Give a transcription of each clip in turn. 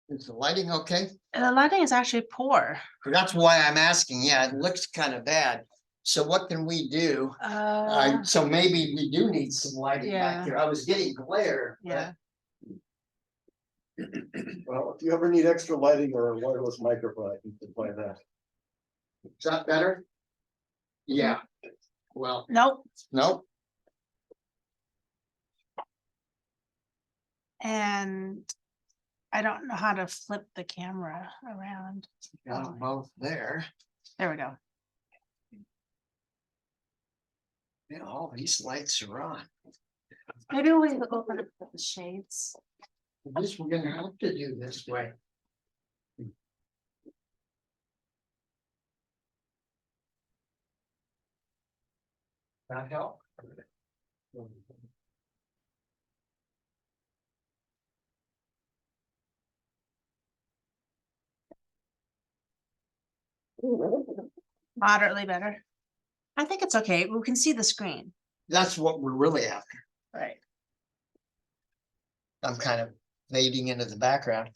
Is the lighting okay? The lighting is actually poor. That's why I'm asking. Yeah, it looks kind of bad. So what can we do? So maybe we do need some lighting back yeah. here. I was getting glare. Yeah. Well, if you ever need extra lighting or a wireless microphone, you can play that. Is that better? Yeah. Well, Nope. nope. And I don't know how to flip the camera around. Got them both there. There we go. Yeah, all these lights are on. Maybe we can go for the shades. I guess we're gonna have to do this way. That help? Moderately better. I think it's okay. We can see the screen. That's what we're really after. Right. I'm kind of fading into the background.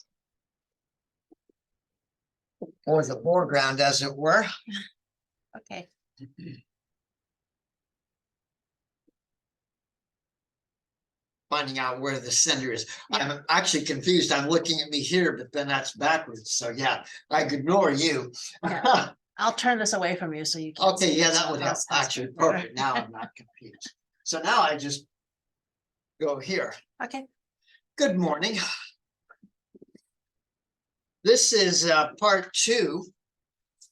Or the foreground, as it were. Okay. Finding out where the center is. I'm actually confused. I'm looking at me here, but then that's backwards. So yeah, I could ignore you. Yeah. I'll turn this away from you so you can. Okay, yeah, that would help. Actually, perfect. Now I'm not confused. So now I just go here. Okay. Good morning. This is part 2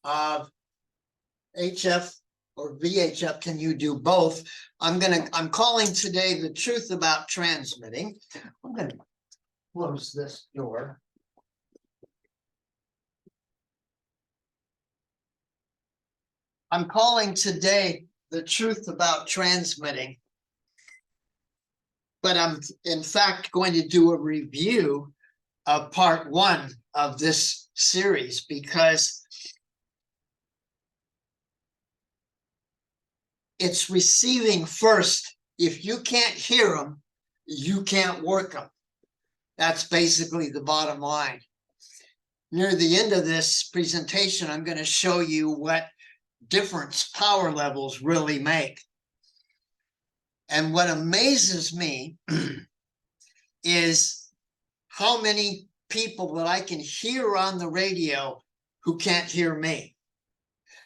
of HF or VHF. Can you do both? I'm calling today the truth about transmitting. I'm gonna close this door. I'm calling today the truth about transmitting, but I'm in fact going to do a review of part 1 of this series because it's receiving first. If you can't hear them, you can't work them. That's basically the bottom line. Near the end of this presentation, I'm going to show you what difference power levels really make. And what amazes me is how many people that I can hear on the radio who can't hear me.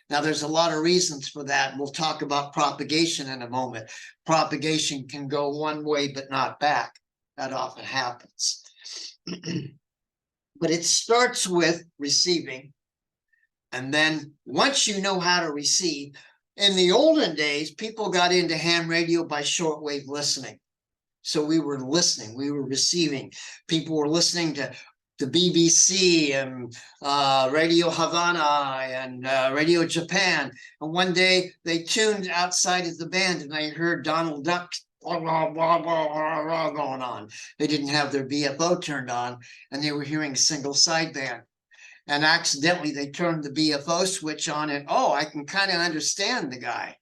Now, there's a lot of reasons for that. We'll talk about propagation in a moment. Propagation can go one way, but not back. That often happens. But it starts with receiving. And then once you know how to receive, in the olden days, people got into ham radio by shortwave listening. So we were listening, we were receiving. People were listening to the BBC and Radio Havana and Radio Japan. And one day they tuned outside of the band and I heard Donald Duck blah, blah, blah, blah, blah, going on. They didn't have their BFO turned on and they were hearing a single sideband. And accidentally they turned the BFO switch on and, oh, I can kind of understand the guy.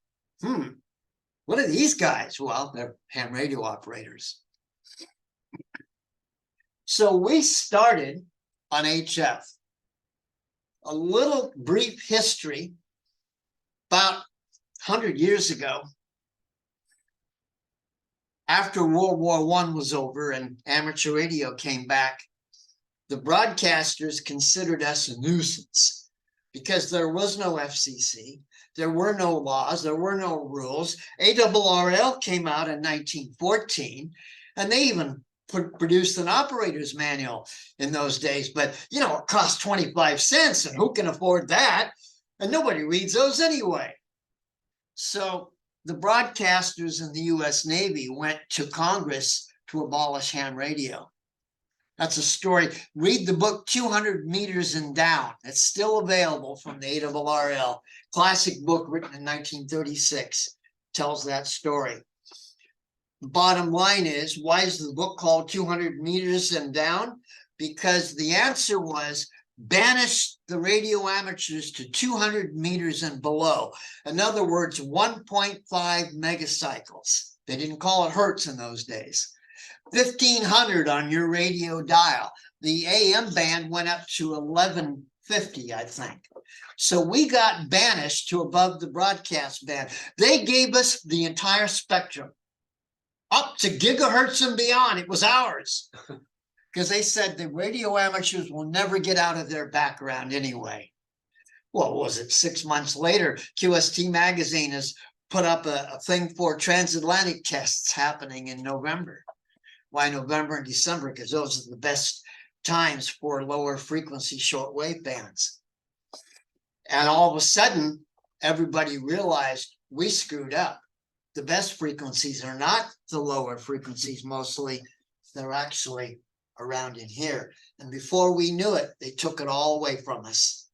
What are these guys? Well, they're ham radio operators. So we started on HF. A little brief history. About 100 years ago, after World War I was over and amateur radio came back, the broadcasters considered us a nuisance because there was no FCC, there were no laws, there were no rules. ARRL came out in 1914, and they even produced an operator's manual in those days. But, you know, it cost 25 cents, and who can afford that? And nobody reads those anyway. So the broadcasters in the U.S. Navy went to Congress to abolish ham radio. That's a story. Read the book 200 Meters and Down. It's still available from the ARRL. Classic book written in 1936. Tells that story. The bottom line is, why is the book called 200 Meters and Down? Because the answer was banish the radio amateurs to 200 meters and below. In other words, 1.5 megacycles. They didn't call it hertz in those days. 1,500 on your radio dial. The AM band went up to 1150, I think. So we got banished to above the broadcast band. They gave us the entire spectrum up to gigahertz and beyond. It was ours because they said the radio amateurs will never get out of their background anyway. Well, was it 6 months later? QST magazine has put up a thing for transatlantic tests happening in November. Why November and December? Because those are the best times for lower frequency shortwave bands. And all of a sudden, everybody realized we screwed up. The best frequencies are not the lower frequencies mostly. They're actually around in here. And before we knew it, they took it all away from us.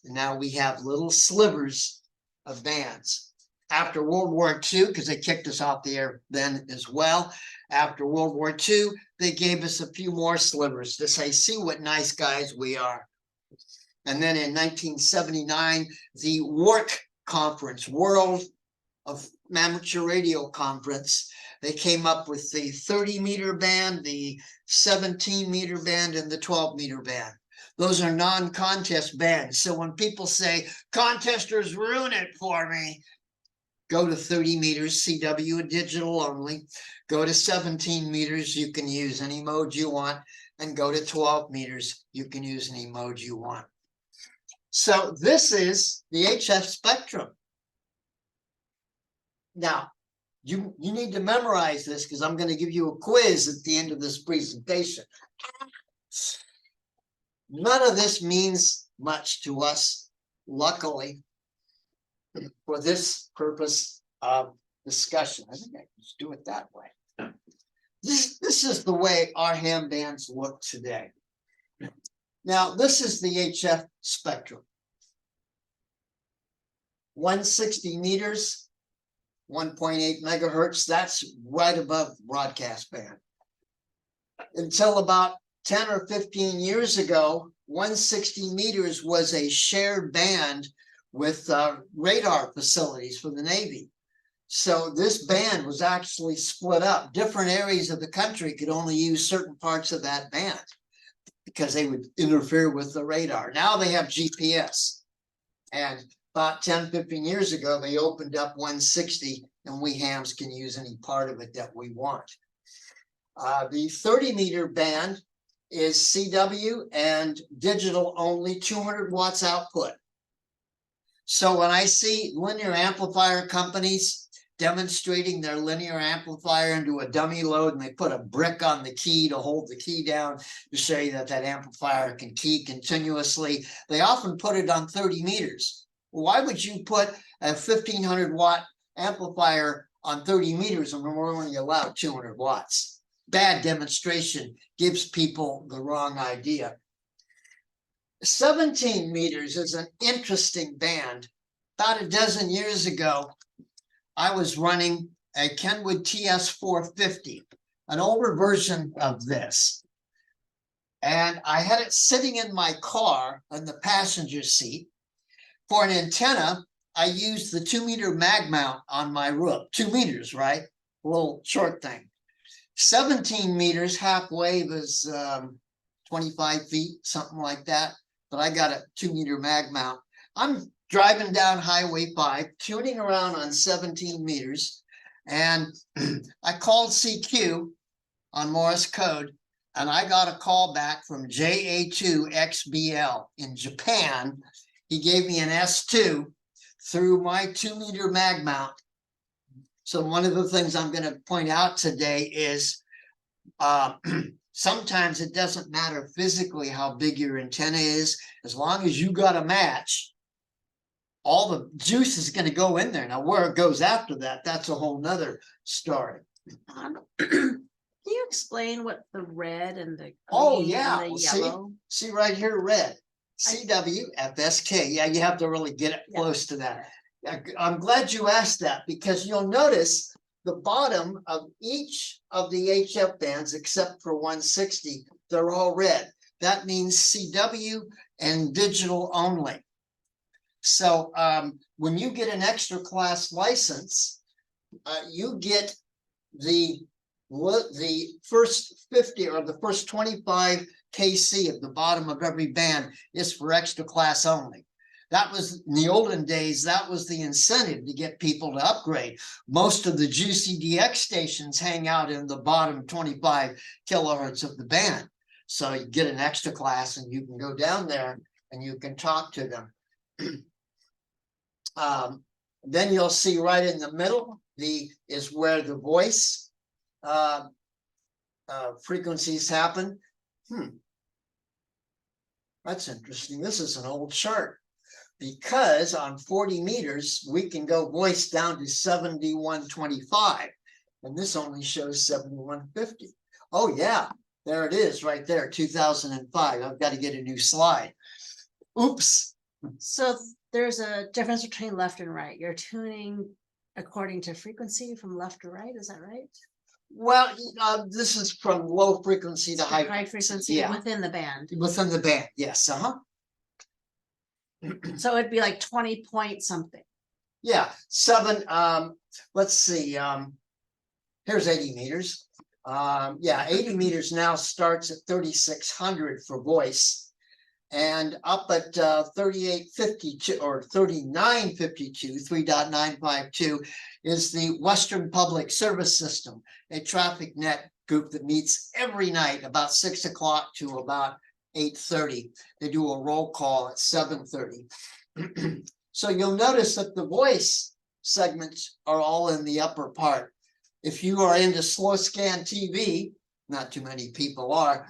And now we have little slivers of bands. After World War II, because they kicked us off the air then as well. After World War II, they gave us a few more slivers to say, see what nice guys we are. And then in 1979, the WARC conference, World of Amateur Radio Conference, they came up with the 30-meter band, the 17-meter band, and the 12-meter band. Those are non-contest bands. So when people say, contesters ruin it for me, go to 30 meters, CW and digital only. Go to 17 meters, you can use any mode you want. And go to 12 meters, you can use any mode you want. So this is the HF spectrum. Now, you need to memorize this because I'm going to give you a quiz at the end of this presentation. None of this means much to us, luckily, for this purpose of discussion. I think I can just do it that way. This is the way our ham bands look today. Now, this is the HF spectrum. 160 meters, 1.8 megahertz, that's right above broadcast band. Until about 10 or 15 years ago, 160 meters was a shared band with radar facilities for the Navy. So this band was actually split up. Different areas of the country could only use certain parts of that band because they would interfere with the radar. Now they have GPS. And about 10, 15 years ago, they opened up 160 and we hams can use any part of it that we want. The 30-meter band is CW and digital only, 200 watts output. So when I see linear amplifier companies demonstrating their linear amplifier into a dummy load and they put a brick on the key to hold the key down to show you that that amplifier can key continuously, they often put it on 30 meters. Why would you put a 1,500 watt amplifier on 30 meters and we're only allowed 200 watts? Bad demonstration, gives people the wrong idea. 17 meters is an interesting band. About a dozen years ago, I was running a Kenwood TS450, an older version of this. And I had it sitting in my car on the passenger seat. For an antenna, I used the 2-meter mag mount on my roof. 2 meters, right? A little short thing. 17 meters, half wave is 25 feet, something like that. But I got a 2-meter mag mount. I'm driving down Highway 5, tuning around on 17 meters. And I called CQ on Morse code, and I got a call back from JA2XBL in Japan. He gave me an S2 through my 2-meter mag mount. So one of the things I'm going to point out today is sometimes it doesn't matter physically how big your antenna is, as long as you got a match, all the juice is going to go in there. Now, where it goes after that, that's a whole nother story. Can you explain what the red and the Oh, green yeah. and the Well, yellow? See right here, red. CW, FSK. Yeah, you have to really get it close to that. I'm glad you asked that because you'll notice the bottom of each of the HF bands, except for 160, they're all red. That means CW and digital only. So when you get an extra class license, you get the the first 50 or the first 25 kc at the bottom of every band is for extra class only. That was in the olden days, that was the incentive to get people to upgrade. Most of the juicy DX stations hang out in the bottom 25 kilohertz of the band. So you get an extra class and you can go down there and you can talk to them. Then you'll see right in the middle is where the voice frequencies happen. That's interesting. This is an old chart because on 40 meters, we can go voice down to 7125, and this only shows 7150. Oh yeah, there it is right there, 2005. I've got to get a new slide. Oops. So there's a difference between left and right. You're tuning according to frequency from left to right, is that right? Well, this is from low frequency to high High frequency yeah. within the band. Within the band, yes, So it'd be like 20 point something. Yeah, let's see, here's 80 meters. Yeah, 80 meters now starts at 3,600 for voice, and up at 3852 or 3952, 3.952 is the Western Public Service System, a traffic net group that meets every night about 6 o'clock to about 8:30. They do a roll call at 7:30. So you'll notice that the voice segments are all in the upper part. If you are into slow scan TV, not too many people are,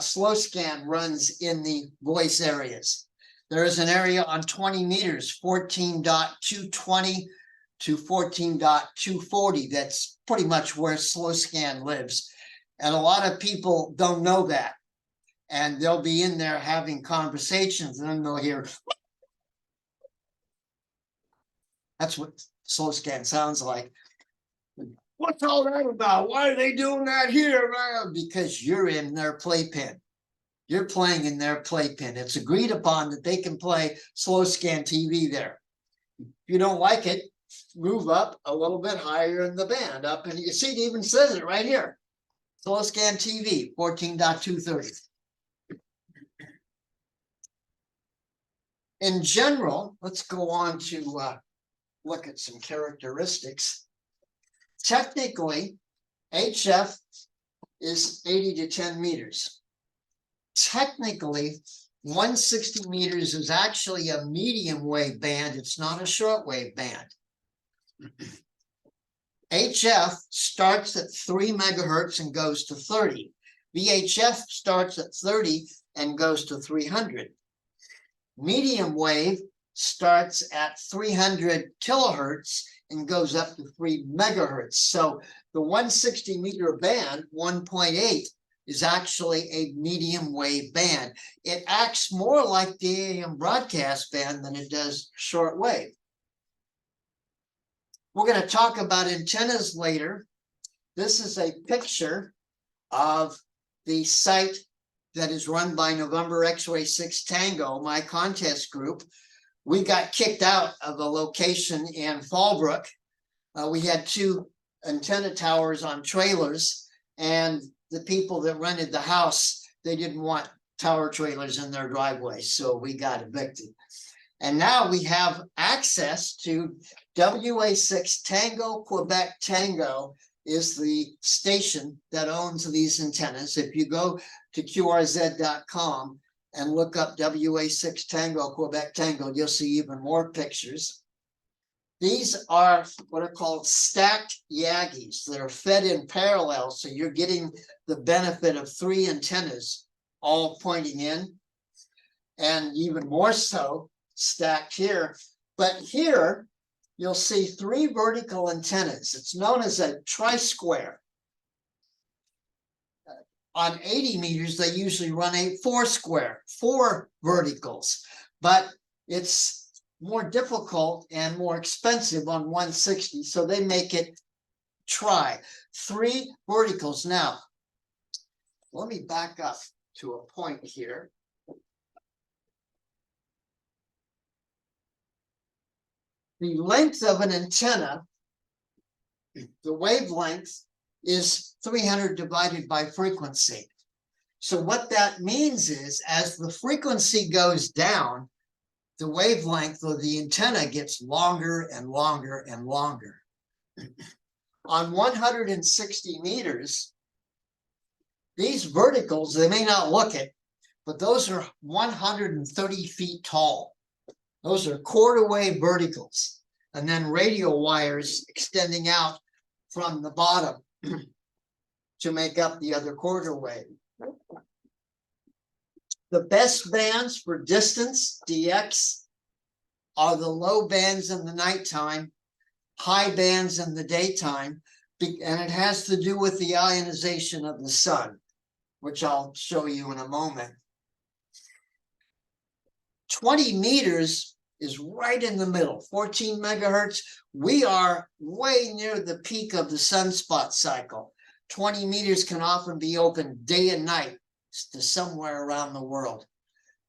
slow scan runs in the voice areas. There is an area on 20 meters, 14.220 to 14.240. That's pretty much where slow scan lives. And a lot of people don't know that. And they'll be in there having conversations and then they'll hear. That's what slow scan sounds like. What's all that about? Why are they doing that here? Because you're in their playpen. You're playing in their playpen. It's agreed upon that they can play slow scan TV there. If you don't like it, move up a little bit higher in the band up, and you see it even says it right here. Slow scan TV, 14.230. In general, let's go on to look at some characteristics. Technically, HF is 80 to 10 meters. Technically, 160 meters is actually a medium wave band. It's not a short wave band. HF starts at 3 megahertz and goes to 30. VHF starts at 30 and goes to 300. Medium wave starts at 300 kilohertz and goes up to 3 megahertz. So the 160 meter band, 1.8, is actually a medium wave band. It acts more like the AM broadcast band than it does short wave. We're going to talk about antennas later. This is a picture of the site that is run by November X-Ray 6 Tango, my contest group. We got kicked out of a location in Fallbrook. We had 2 antenna towers on trailers, and the people that rented the house, they didn't want tower trailers in their driveway, so we got evicted. And now we have access to WA6 Tango, Quebec Tango is the station that owns these antennas. If you go to QRZ.com and look up WA6 Tango, Quebec Tango, you'll see even more pictures. These are what are called stacked Yagis that are fed in parallel. So you're getting the benefit of 3 antennas all pointing in, and even more so stacked here. But here you'll see 3 vertical antennas. It's known as a tri-square. On 80 meters, they usually run a 4-square, 4 verticals, but it's more difficult and more expensive on 160, so they make it 3 verticals. Now, let me back up to a point here. The length of an antenna, the wavelength, is 300 divided by frequency. So what that means is, as the frequency goes down, the wavelength of the antenna gets longer and longer and longer. On 160 meters, these verticals, they may not look it, but those are 130 feet tall. Those are quarter wave verticals, and then radio wires extending out from the bottom to make up the other quarter wave. The best bands for distance, DX, are the low bands in the nighttime, high bands in the daytime, and it has to do with the ionization of the sun, which I'll show you in a moment. 20 meters is right in the middle, 14 megahertz. We are way near the peak of the sunspot cycle. 20 meters can often be open day and night to somewhere around the world.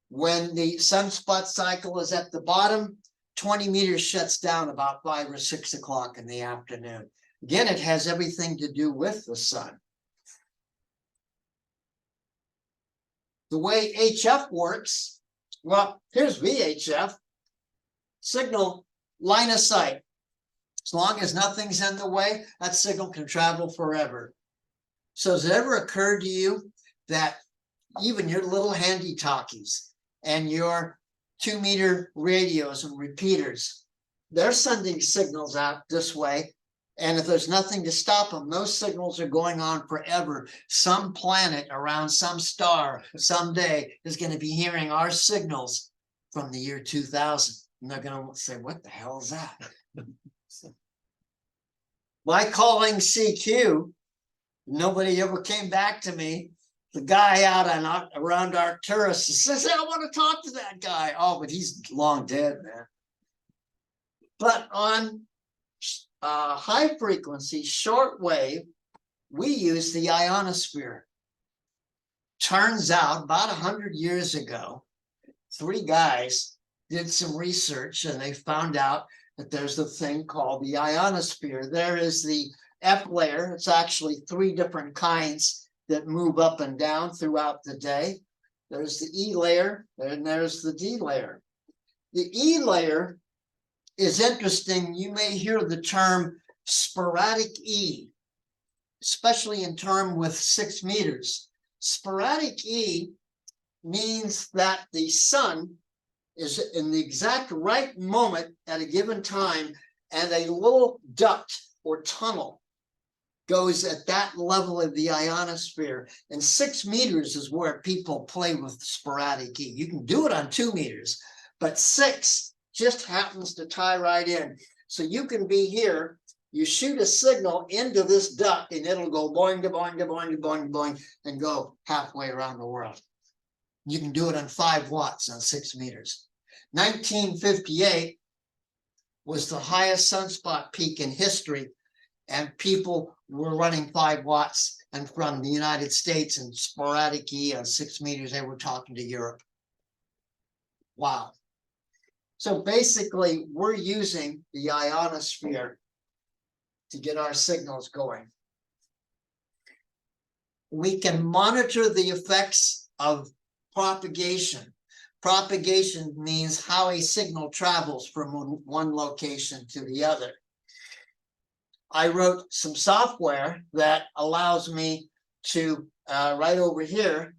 When the sunspot cycle is at the bottom, 20 meters shuts down about 5 or 6 o'clock in the afternoon. Again, it has everything to do with the sun. The way HF works, well, here's VHF. Signal, line of sight. As long as nothing's in the way, that signal can travel forever. So has it ever occurred to you that even your little handy talkies and your 2-meter radios and repeaters, they're sending signals out this way, and if there's nothing to stop them, those signals are going on forever. Some planet around some star someday is going to be hearing our signals from the year 2000. And they're going to say, what the hell is that? By calling CQ, nobody ever came back to me. The guy out on around Arcturus says, I want to talk to that guy. Oh, but he's long dead, man. But on high frequency, short wave, we use the ionosphere. Turns out about 100 years ago, 3 guys did some research and they found out that there's a thing called the ionosphere. There is the F layer. It's actually 3 different kinds that move up and down throughout the day. There's the E layer and there's the D layer. The E layer is interesting. You may hear the term sporadic E, especially in term with 6 meters. Sporadic E means that the sun is in the exact right moment at a given time, and a little duct or tunnel goes at that level of the ionosphere. And 6 meters is where people play with sporadic E. You can do it on 2 meters, but 6 just happens to tie right in. So you can be here, you shoot a signal into this duct, and it'll go boing to boing to boing to boing to boing and go halfway around the world. You can do it on 5 watts on 6 meters. 1958 was the highest sunspot peak in history, and people were running 5 watts, and from the United States and sporadic E on 6 meters, they were talking to Europe. Wow. So basically, we're using the ionosphere to get our signals going. We can monitor the effects of propagation. Propagation means how a signal travels from one location to the other. I wrote some software that allows me to, right over here,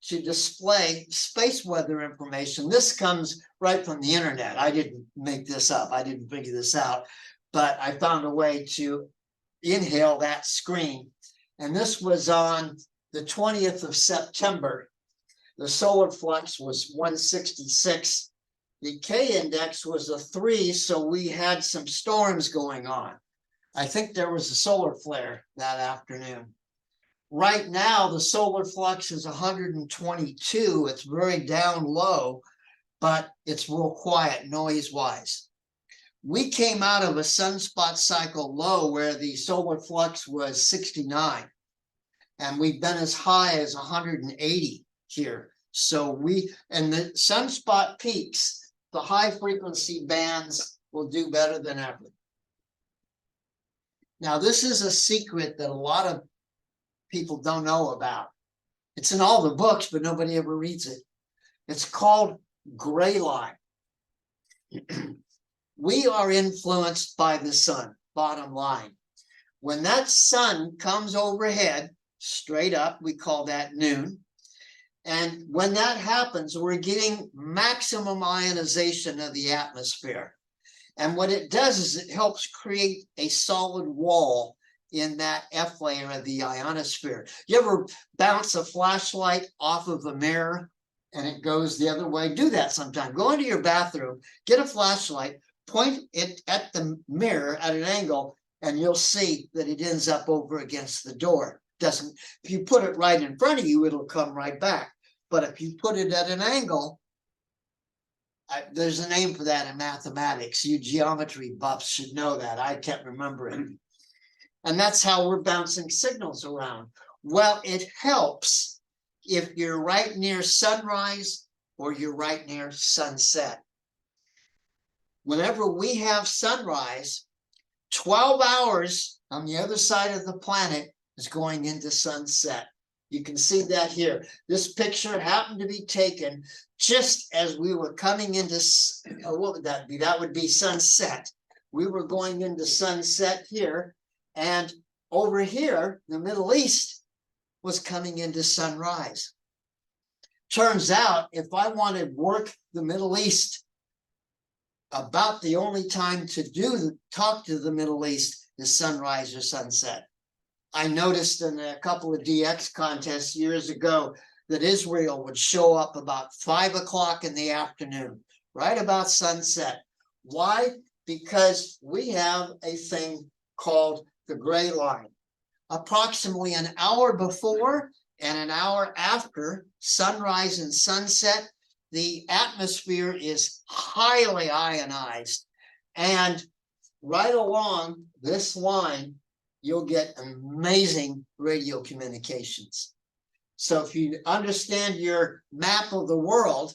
to display space weather information. This comes right from the internet. I didn't make this up. I didn't figure this out, but I found a way to inhale that screen. And this was on the 20th of September. The solar flux was 166. The K index was a 3, so we had some storms going on. I think there was a solar flare that afternoon. Right now, the solar flux is 122. It's very down low, but it's real quiet noise-wise. We came out of a sunspot cycle low where the solar flux was 69, and we've been as high as 180 here. So and the sunspot peaks, the high frequency bands will do better than ever. Now, this is a secret that a lot of people don't know about. It's in all the books, but nobody ever reads it. It's called gray line. We are influenced by the sun, bottom line. When that sun comes overhead, straight up, we call that noon. And when that happens, we're getting maximum ionization of the atmosphere. And what it does is it helps create a solid wall in that F layer of the ionosphere. You ever bounce a flashlight off of a mirror and it goes the other way? Do that sometime. Go into your bathroom, get a flashlight, point it at the mirror at an angle, and you'll see that it ends up over against the door. Doesn't, if you put it right in front of you, it'll come right back. But if you put it at an angle, there's a name for that in mathematics. You geometry buffs should know that. I can't remember it. And that's how we're bouncing signals around. Well, it helps if you're right near sunrise or you're right near sunset. Whenever we have sunrise, 12 hours on the other side of the planet is going into sunset. You can see that here. This picture happened to be taken just as we were coming into, what would that be? That would be sunset. We were going into sunset here, and over here, the Middle East was coming into sunrise. Turns out, if I want to work the Middle East, about the only time to talk to the Middle East is sunrise or sunset. I noticed in a couple of DX contests years ago that Israel would show up about 5 o'clock in the afternoon, right about sunset. Why? Because we have a thing called the gray line. Approximately an hour before and an hour after sunrise and sunset, the atmosphere is highly ionized. And right along this line, you'll get amazing radio communications. So if you understand your map of the world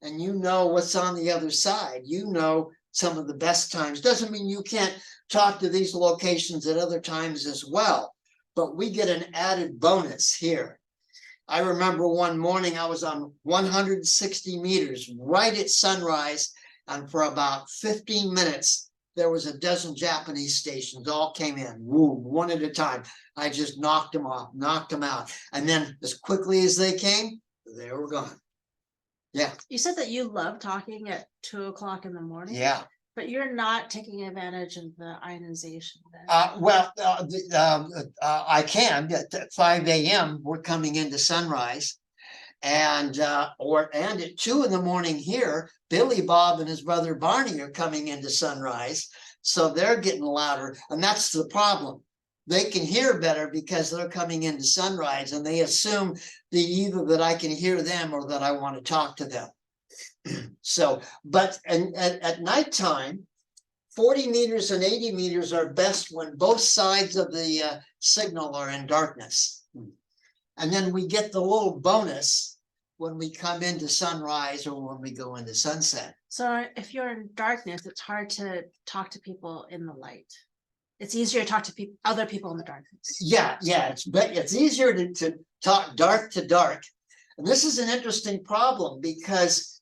and you know what's on the other side, you know some of the best times. Doesn't mean you can't talk to these locations at other times as well, but we get an added bonus here. I remember one morning I was on 160 meters right at sunrise, and for about 15 minutes, there was a dozen Japanese stations, all came in, woo, one at a time. I just knocked them off, knocked them out. And then as quickly as they came, they were gone. Yeah. You said that you love talking at 2 o'clock in the morning. Yeah. But you're not taking advantage of the ionization then. I can. At 5 a.m., we're coming into sunrise. And at 2 in the morning here, Billy Bob and his brother Barney are coming into sunrise. So they're getting louder. And that's the problem. They can hear better because they're coming into sunrise, and they assume either that I can hear them or that I want to talk to them. So, but at nighttime, 40 meters and 80 meters are best when both sides of the signal are in darkness. And then we get the little bonus when we come into sunrise or when we go into sunset. So if you're in darkness, it's hard to talk to people in the light. It's easier to talk to other people in the darkness. Yeah, it's easier to talk dark to dark. And this is an interesting problem because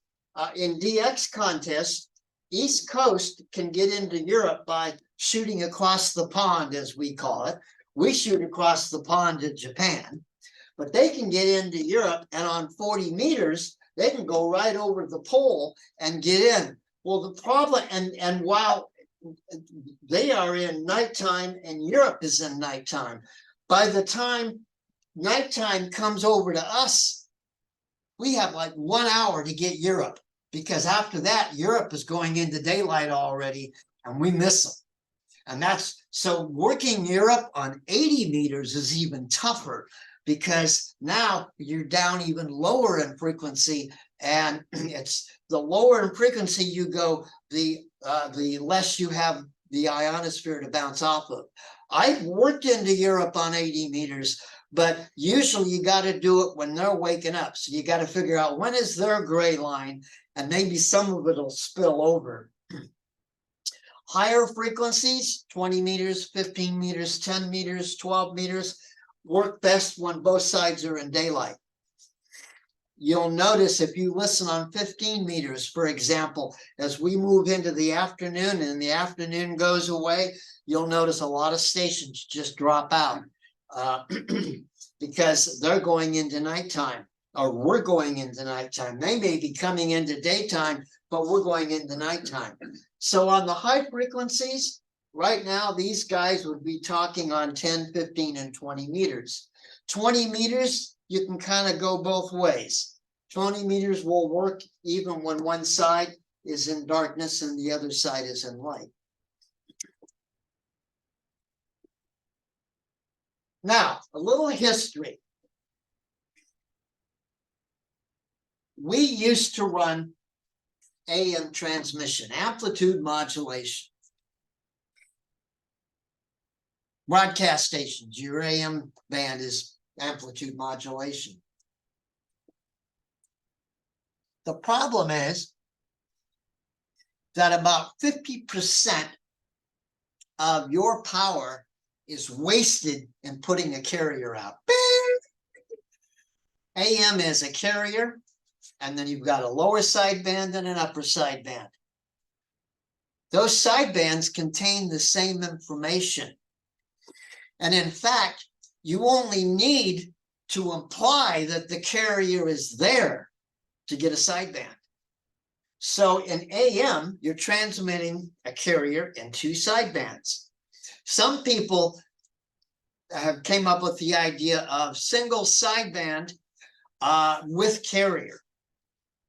in DX contests, East Coast can get into Europe by shooting across the pond, as we call it. We shoot across the pond to Japan, but they can get into Europe, and on 40 meters, they can go right over the pole and get in. Well, the problem, and while they are in nighttime and Europe is in nighttime, by the time nighttime comes over to us, we have like 1 hour to get Europe, because after that, Europe is going into daylight already and we miss them. And that's, so working Europe on 80 meters is even tougher, because now you're down even lower in frequency, and it's the lower in frequency you go, the less you have the ionosphere to bounce off of. I've worked into Europe on 80 meters, but usually you got to do it when they're waking up. So you got to figure out when is their gray line, and maybe some of it will spill over. Higher frequencies, 20 meters, 15 meters, 10 meters, 12 meters, work best when both sides are in daylight. You'll notice if you listen on 15 meters, for example, as we move into the afternoon and the afternoon goes away, you'll notice a lot of stations just drop out because they're going into nighttime, or we're going into nighttime. They may be coming into daytime, but we're going into nighttime. So on the high frequencies, right now, these guys would be talking on 10, 15, and 20 meters. 20 meters, you can kind of go both ways. 20 meters will work even when one side is in darkness and the other side is in light. Now, a little history. We used to run AM transmission, amplitude modulation. Broadcast stations, your AM band is amplitude modulation. The problem is that about 50% of your power is wasted in putting a carrier out. AM is a carrier, and then you've got a lower sideband and an upper sideband. Those sidebands contain the same information. And in fact, you only need to imply that the carrier is there to get a sideband. So in AM, you're transmitting a carrier in two sidebands. Some people have came up with the idea of single sideband with carrier.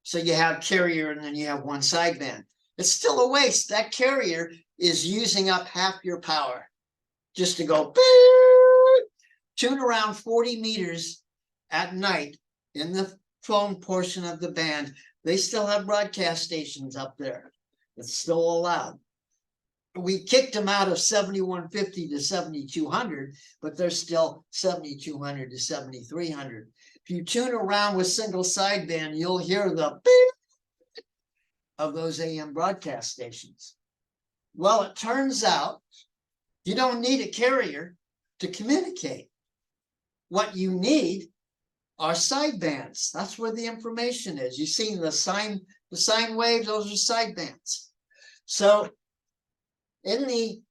So you have carrier and then you have one sideband. It's still a waste. That carrier is using up half your power just to go tune around 40 meters at night in the phone portion of the band. They still have broadcast stations up there. It's still allowed. We kicked them out of 7150 to 7200, but they're still 7200 to 7300. If you tune around with single sideband, you'll hear the beep of those AM broadcast stations. Well, it turns out you don't need a carrier to communicate. What you need are sidebands. That's where the information is. You've seen the sine waves, those are sidebands. So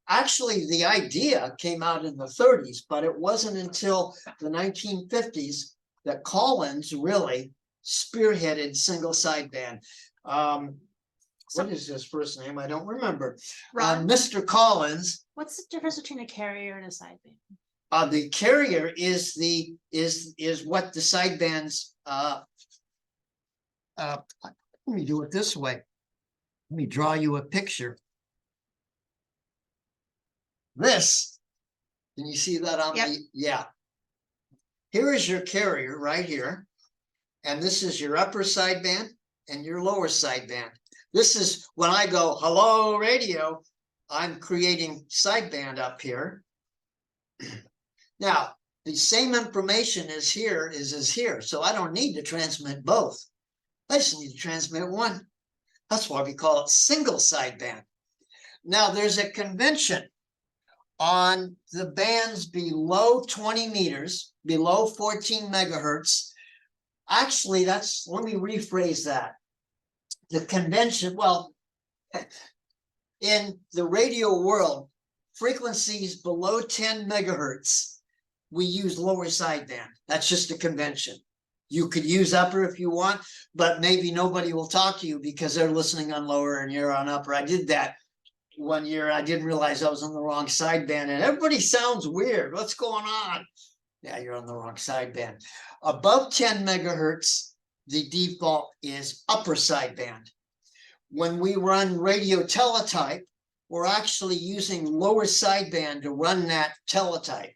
actually the idea came out in the 30s, but it wasn't until the 1950s that Collins really spearheaded single sideband. What is his first name? I don't remember. Mr. Collins. What's the difference between a carrier and a sideband? The carrier is what the sidebands. Let me do it this way. Let me draw you a picture. This, can you see that on Yep. yeah. Here is your carrier right here. And this is your upper sideband and your lower sideband. This is when I go, hello, radio, I'm creating sideband up here. Now, the same information is here is here. So I don't need to transmit both. I just need to transmit one. That's why we call it single sideband. Now, there's a convention on the bands below 20 meters, below 14 megahertz. Actually, let me rephrase that. The convention, well, in the radio world, frequencies below 10 megahertz, we use lower sideband. That's just a convention. You could use upper if you want, but maybe nobody will talk to you because they're listening on lower and you're on upper. I did that one year. I didn't realize I was on the wrong sideband and everybody sounds weird. What's going on? Yeah, you're on the wrong sideband. Above 10 megahertz, the default is upper sideband. When we run radio teletype, we're actually using lower sideband to run that teletype.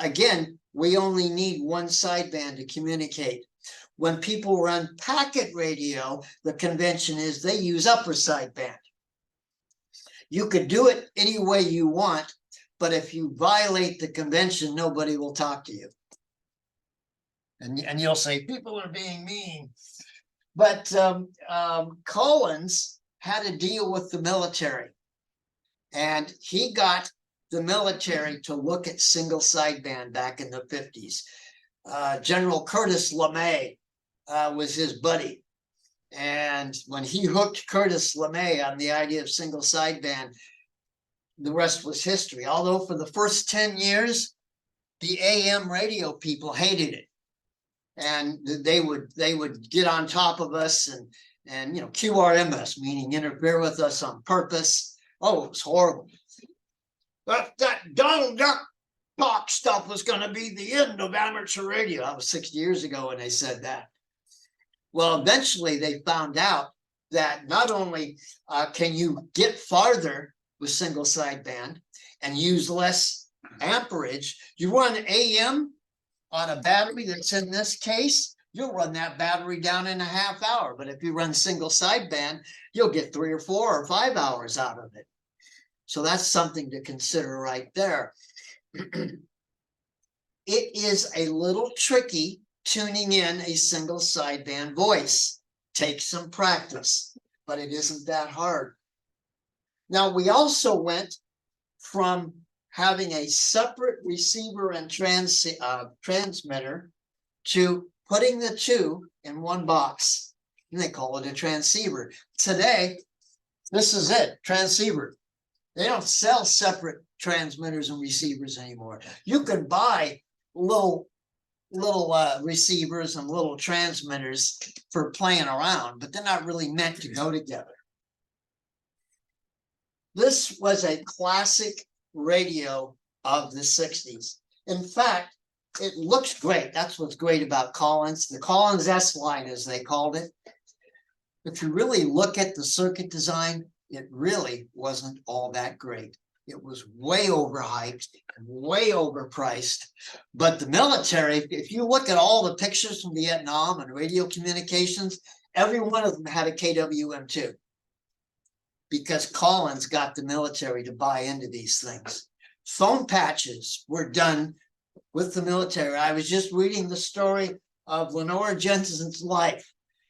Again, we only need one sideband to communicate. When people run packet radio, the convention is they use upper sideband. You could do it any way you want, but if you violate the convention, nobody will talk to you. And you'll say, people are being mean. But Collins had a deal with the military. And he got the military to look at single sideband back in the 50s. General Curtis LeMay was his buddy. And when he hooked Curtis LeMay on the idea of single sideband, the rest was history. Although for the first 10 years, the AM radio people hated it. And they would get on top of us and you know, QRMS, meaning interfere with us on purpose. Oh, it was horrible. That Donald Duck talk stuff was going to be the end of amateur radio. That was 60 years ago when they said that. Well, eventually they found out that not only can you get farther with single sideband and use less amperage, you run AM on a battery that's in this case, you'll run that battery down in a half hour. But if you run single sideband, you'll get 3 or 4 or 5 hours out of it. So that's something to consider right there. It is a little tricky tuning in a single sideband voice. Takes some practice, but it isn't that hard. Now, we also went from having a separate receiver and transmitter to putting the two in one box, and they call it a transceiver. Today, this is it, transceiver. They don't sell separate transmitters and receivers anymore. You can buy little receivers and little transmitters for playing around, but they're not really meant to go together. This was a classic radio of the 60s. In fact, it looks great. That's what's great about Collins. The Collins S line, as they called it. If you really look at the circuit design, it really wasn't all that great. It was way overhyped, way overpriced. But the military, if you look at all the pictures from Vietnam and radio communications, every one of them had a KWM2. Because Collins got the military to buy into these things. Phone patches were done with the military. I was just reading the story of Lenora Jensen's life.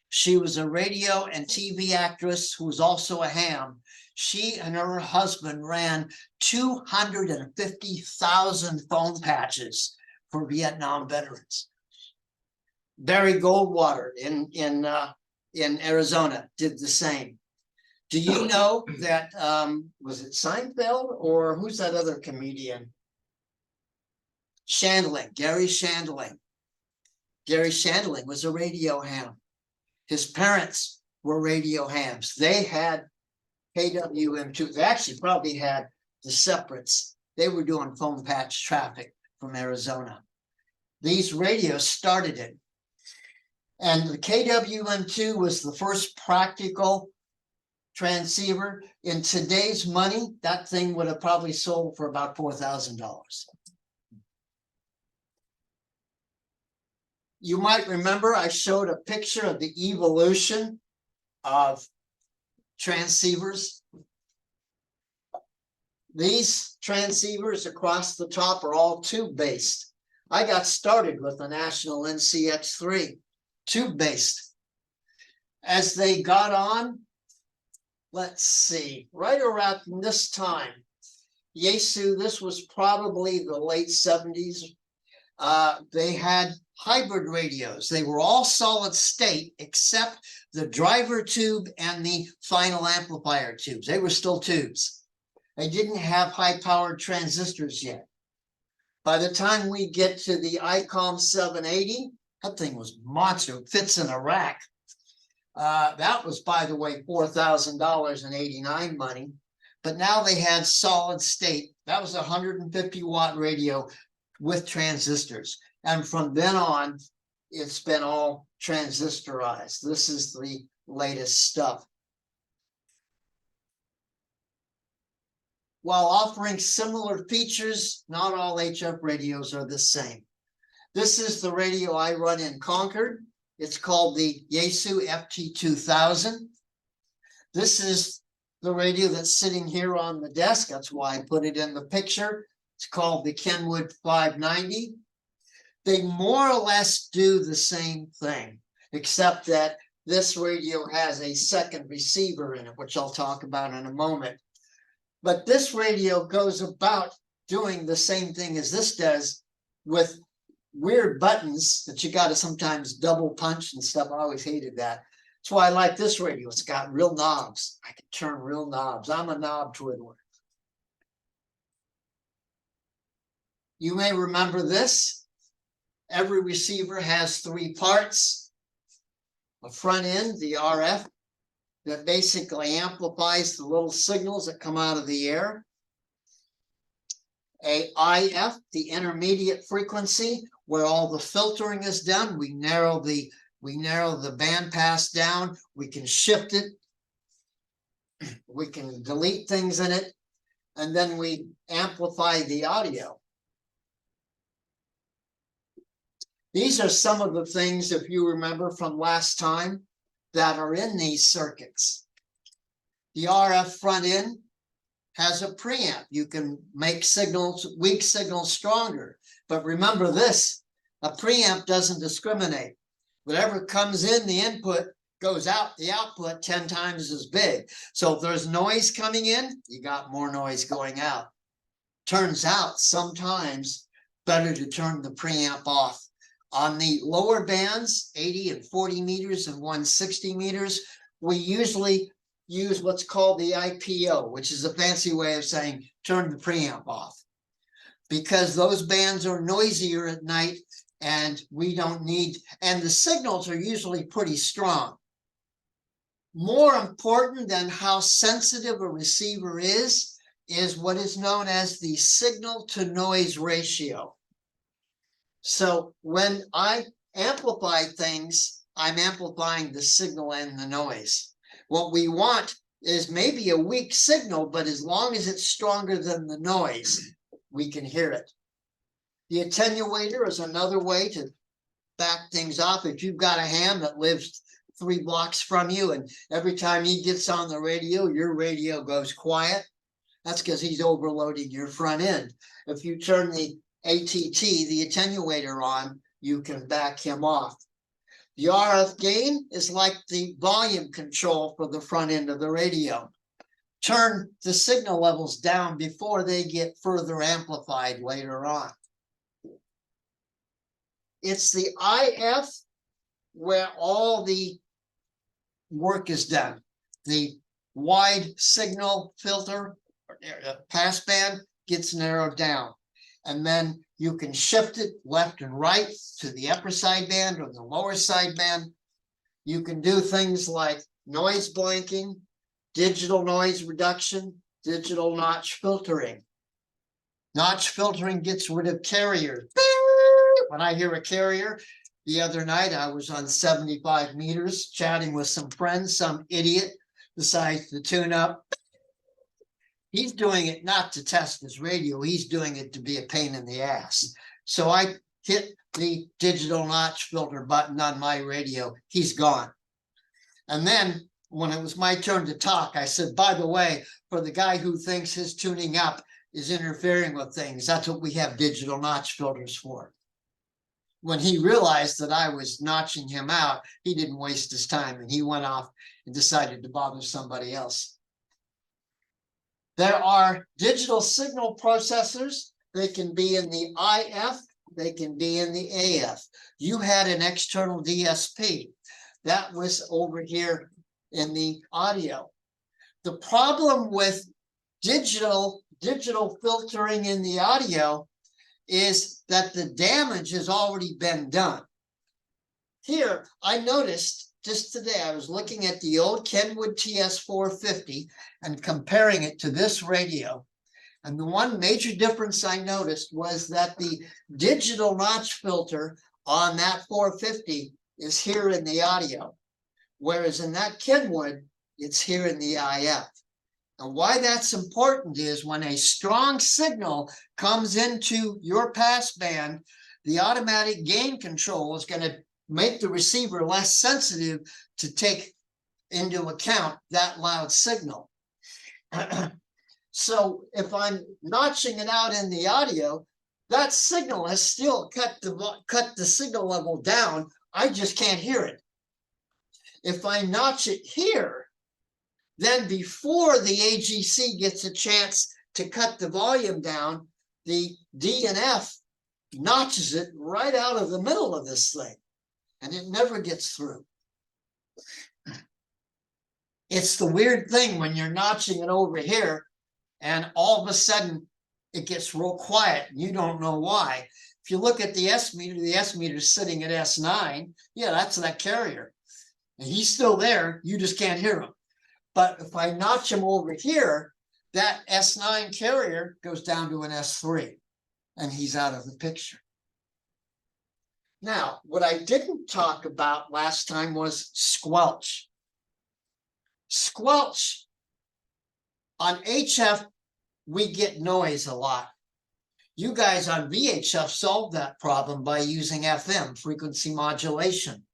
She was a radio and TV actress who was also a ham. She and her husband ran 250,000 phone patches for Vietnam veterans. Barry Goldwater in Arizona did the same. Do you know that, was it Seinfeld or who's that other comedian? Shandling, Gary Shandling. Gary Shandling was a radio ham. His parents were radio hams. They had KWM2. They actually probably had the separates. They were doing phone patch traffic from Arizona. These radios started it. And the KWM2 was the first practical transceiver. In today's money, that thing would have probably sold for about $4,000. You might remember I showed a picture of the evolution of transceivers. These transceivers across the top are all tube-based. I got started with the National NCX3, tube-based. As they got on, let's see, right around this time, Yaesu, this was probably the late 70s. They had hybrid radios. They were all solid state except the driver tube and the final amplifier tubes. They were still tubes. They didn't have high-powered transistors yet. By the time we get to the ICOM 780, that thing was monster. It fits in a rack. That was, by the way, $4,000 in '89 money. But now they had solid state. That was a 150-watt radio with transistors. And from then on, it's been all transistorized. This is the latest stuff. While offering similar features, not all HF radios are the same. This is the radio I run in Concord. It's called the Yaesu FT2000. This is the radio that's sitting here on the desk. That's why I put it in the picture. It's called the Kenwood 590. They more or less do the same thing, except that this radio has a second receiver in it, which I'll talk about in a moment. But this radio goes about doing the same thing as this does with weird buttons that you got to sometimes double punch and stuff. I always hated that. That's why I like this radio. It's got real knobs. I can turn real knobs. I'm a knob twiddler. You may remember this. Every receiver has three parts. A front end, the RF, that basically amplifies the little signals that come out of the air. A IF, the intermediate frequency, where all the filtering is done. We narrow the band pass down. We can shift it. We can delete things in it. And then we amplify the audio. These are some of the things, if you remember from last time, that are in these circuits. The RF front end has a preamp. You can make signals, weak signals stronger. But remember this, a preamp doesn't discriminate. Whatever comes in, the input goes out, the output 10 times as big. So if there's noise coming in, you got more noise going out. Turns out sometimes better to turn the preamp off. On the lower bands, 80 and 40 meters and 160 meters, we usually use what's called the IPO, which is a fancy way of saying turn the preamp off. Because those bands are noisier at night and we don't need, and the signals are usually pretty strong. More important than how sensitive a receiver is what is known as the signal to noise ratio. So when I amplify things, I'm amplifying the signal and the noise. What we want is maybe a weak signal, but as long as it's stronger than the noise, we can hear it. The attenuator is another way to back things off. If you've got a ham that lives 3 blocks from you and every time he gets on the radio, your radio goes quiet, that's because he's overloading your front end. If you turn the ATT, the attenuator on, you can back him off. The RF gain is like the volume control for the front end of the radio. Turn the signal levels down before they get further amplified later on. It's the IF where all the work is done. The wide signal filter, passband, gets narrowed down. And then you can shift it left and right to the upper sideband or the lower sideband. You can do things like noise blanking, digital noise reduction, digital notch filtering. Notch filtering gets rid of carriers. When I hear a carrier, the other night I was on 75 meters chatting with some friends, some idiot decides to tune up. He's doing it not to test his radio. He's doing it to be a pain in the ass. So I hit the digital notch filter button on my radio. He's gone. And then when it was my turn to talk, I said, by the way, for the guy who thinks his tuning up is interfering with things, that's what we have digital notch filters for. When he realized that I was notching him out, he didn't waste his time and he went off and decided to bother somebody else. There are digital signal processors. They can be in the IF, they can be in the AF. You had an external DSP. That was over here in the audio. The problem with digital filtering in the audio is that the damage has already been done. Here, I noticed just today, I was looking at the old Kenwood TS450 and comparing it to this radio. And the one major difference I noticed was that the digital notch filter on that 450 is here in the audio, whereas in that Kenwood, it's here in the IF. And why that's important is when a strong signal comes into your passband, the automatic gain control is going to make the receiver less sensitive to take into account that loud signal. So if I'm notching it out in the audio, that signal has still cut the signal level down. I just can't hear it. If I notch it here, Then before the AGC gets a chance to cut the volume down, the DNF notches it right out of the middle of this thing, and it never gets through. It's the weird thing when you're notching it over here, and all of a sudden it gets real quiet. And you don't know why. If you look at the S meter is sitting at S9. Yeah, that's that carrier. And he's still there. You just can't hear him. But if I notch him over here, that S9 carrier goes down to an S3, and he's out of the picture. Now, what I didn't talk about last time was squelch. Squelch. On HF, we get noise a lot. You guys on VHF solved that problem by using FM, frequency modulation.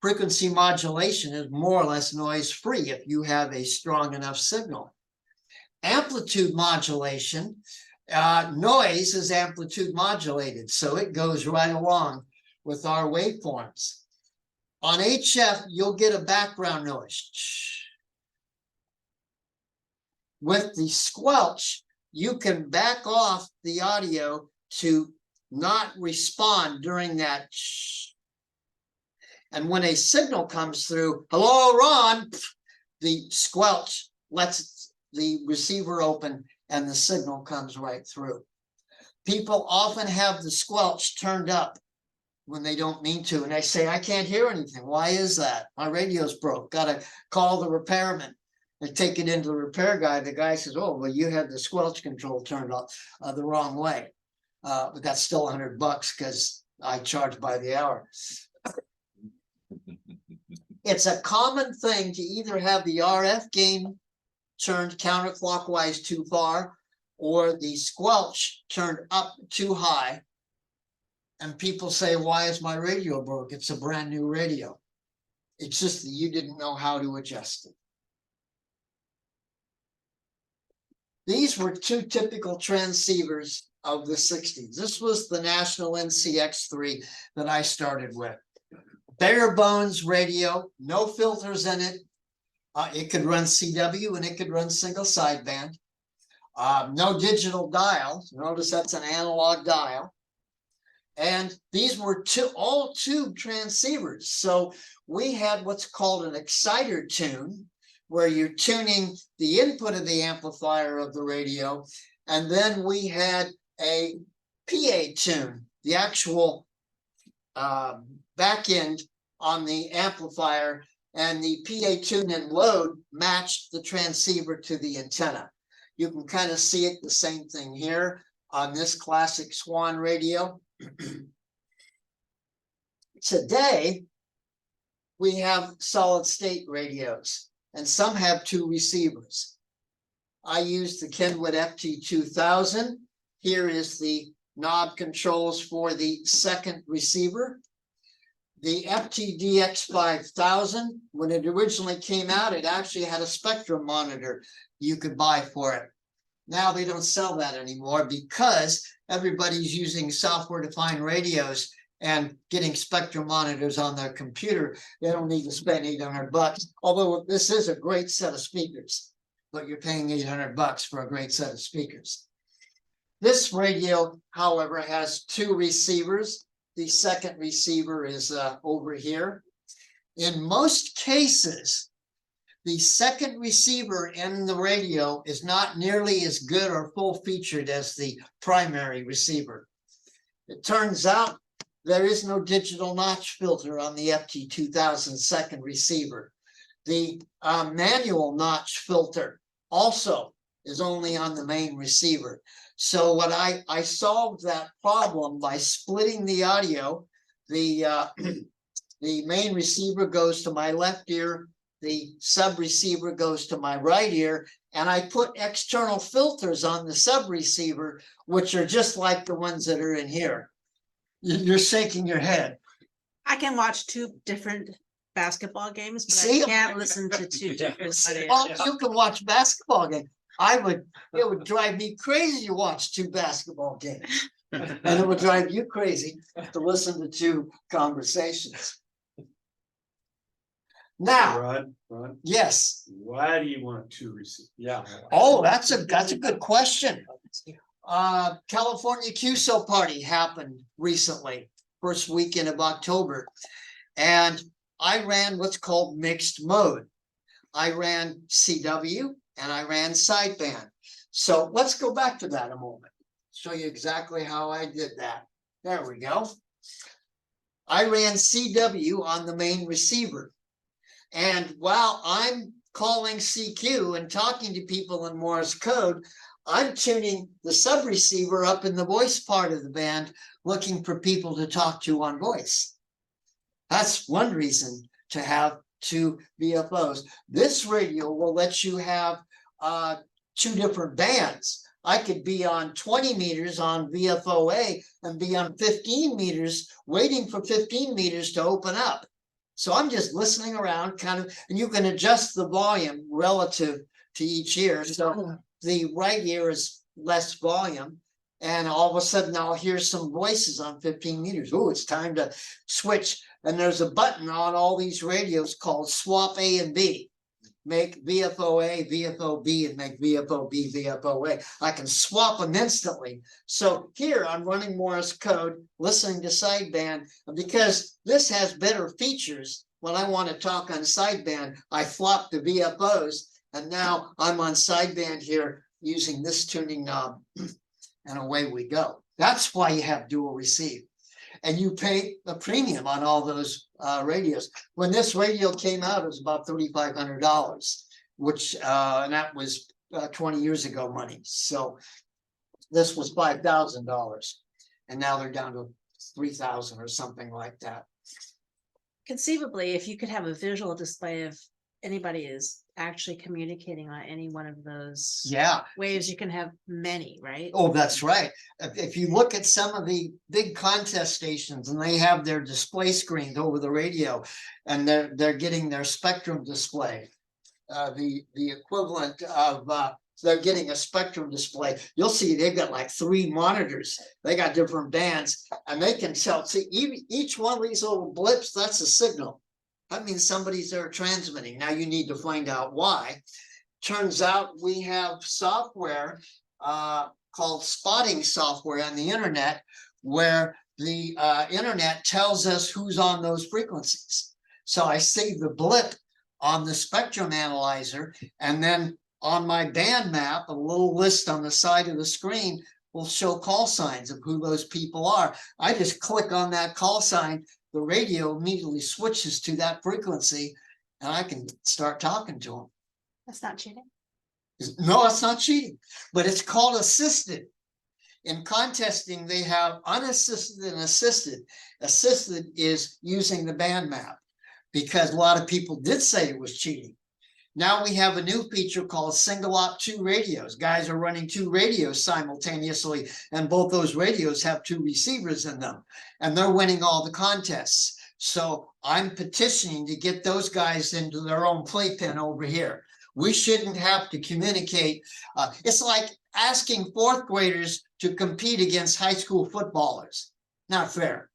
Frequency modulation is more or less noise-free if you have a strong enough signal. Amplitude modulation, noise is amplitude modulated, so it goes right along with our waveforms. On HF, you'll get a background noise. With the squelch, you can back off the audio to not respond during that. And when a signal comes through, hello, Ron, the squelch lets the receiver open and the signal comes right through. People often have the squelch turned up when they don't mean to, and they say, I can't hear anything. Why is that? My radio's broke. Got to call the repairman. They take it into the repair guy. The guy says, oh, well, you had the squelch control turned off the wrong way. But that's still $100 because I charge by the hour. It's a common thing to either have the RF gain turned counterclockwise too far or the squelch turned up too high. And people say, why is my radio broke? It's a brand new radio. It's just that you didn't know how to adjust it. These were two typical transceivers of the 60s. This was the National NCX3 that I started with. Bare bones radio, no filters in it. It could run CW and it could run single sideband. No digital dial. Notice that's an analog dial. And these were all tube transceivers. So we had what's called an exciter tune, where you're tuning the input of the amplifier of the radio. And then we had a PA tune, the actual back end on the amplifier, and the PA tune and load matched the transceiver to the antenna. You can kind of see it, the same thing here on this classic Swan radio. Today, we have solid state radios, and some have two receivers. I use the Kenwood FT2000. Here is the knob controls for the second receiver. The FTDX5000, when it originally came out, it actually had a spectrum monitor you could buy for it. Now they don't sell that anymore because everybody's using software-defined radios and getting spectrum monitors on their computer. They don't need to spend $800. Although this is a great set of speakers, but you're paying $800 for a great set of speakers. This radio, however, has two receivers. The second receiver is over here. In most cases, the second receiver in the radio is not nearly as good or full-featured as the primary receiver. It turns out there is no digital notch filter on the FT2000 second receiver. The manual notch filter also is only on the main receiver. So what I solved that problem by splitting the audio. The main receiver goes to my left ear, the sub receiver goes to my right ear, and I put external filters on the sub receiver, which are just like the ones that are in here. You're shaking your head. I can watch two different basketball games, but See? I can't listen to two different Well, audios. you can watch basketball games. It would drive me crazy to watch two basketball games. And it would drive you crazy to listen to two conversations. Now, Rod, yes. why do you want to receive? Yeah. Oh, that's a good question. California QSO party happened recently, first weekend of October. And I ran what's called mixed mode. I ran CW and I ran sideband. So let's go back to that a moment. Show you exactly how I did that. There we go. I ran CW on the main receiver. And while I'm calling CQ and talking to people in Morse code, I'm tuning the subreceiver up in the voice part of the band, looking for people to talk to on voice. That's one reason to have two VFOs. This radio will let you have two different bands. I could be on 20 meters on VFOA and be on 15 meters, waiting for 15 meters to open up. So I'm just listening around kind of, and you can adjust the volume relative to each ear. So the right ear is less volume. And all of a sudden I'll hear some voices on 15 meters. Oh, it's time to switch. And there's a button on all these radios called swap A and B. Make VFOA, VFOB, and make VFOB, VFOA. I can swap them instantly. So here I'm running Morse code, listening to sideband, because this has better features. When I want to talk on sideband, I flop the VFOs, and now I'm on sideband here using this tuning knob, and away we go. That's why you have dual receive. And you pay a premium on all those radios. When this radio came out, it was about $3,500, which and that was 20 years ago money. So this was $5,000, and now they're down to 3,000 or something like that. Conceivably, if you could have a visual display of anybody is actually communicating on any one of those Yeah. waves, you can have many, right? Oh, that's right. If you look at some of the big contest stations and they have their display screens over the radio, and they're getting their spectrum display, the equivalent of they're getting a spectrum display. You'll see they've got like 3 monitors. They got different bands, and they can tell. See, each one of these little blips, that's a signal. That means somebody's there transmitting. Now you need to find out why. Turns out we have software called spotting software on the internet, where the internet tells us who's on those frequencies. So I see the blip on the spectrum analyzer, and then on my band map, a little list on the side of the screen will show call signs of who those people are. I just click on that call sign, the radio immediately switches to that frequency, and I can start talking to them. That's not cheating. No, it's not cheating, but it's called assisted. In contesting, they have unassisted and assisted. Assisted is using the band map, because a lot of people did say it was cheating. Now we have a new feature called single op 2 radios. Guys are running 2 radios simultaneously, and both those radios have 2 receivers in them, and they're winning all the contests. So I'm petitioning to get those guys into their own playpen over here. We shouldn't have to communicate. It's like asking 4th graders to compete against high school footballers. Not fair.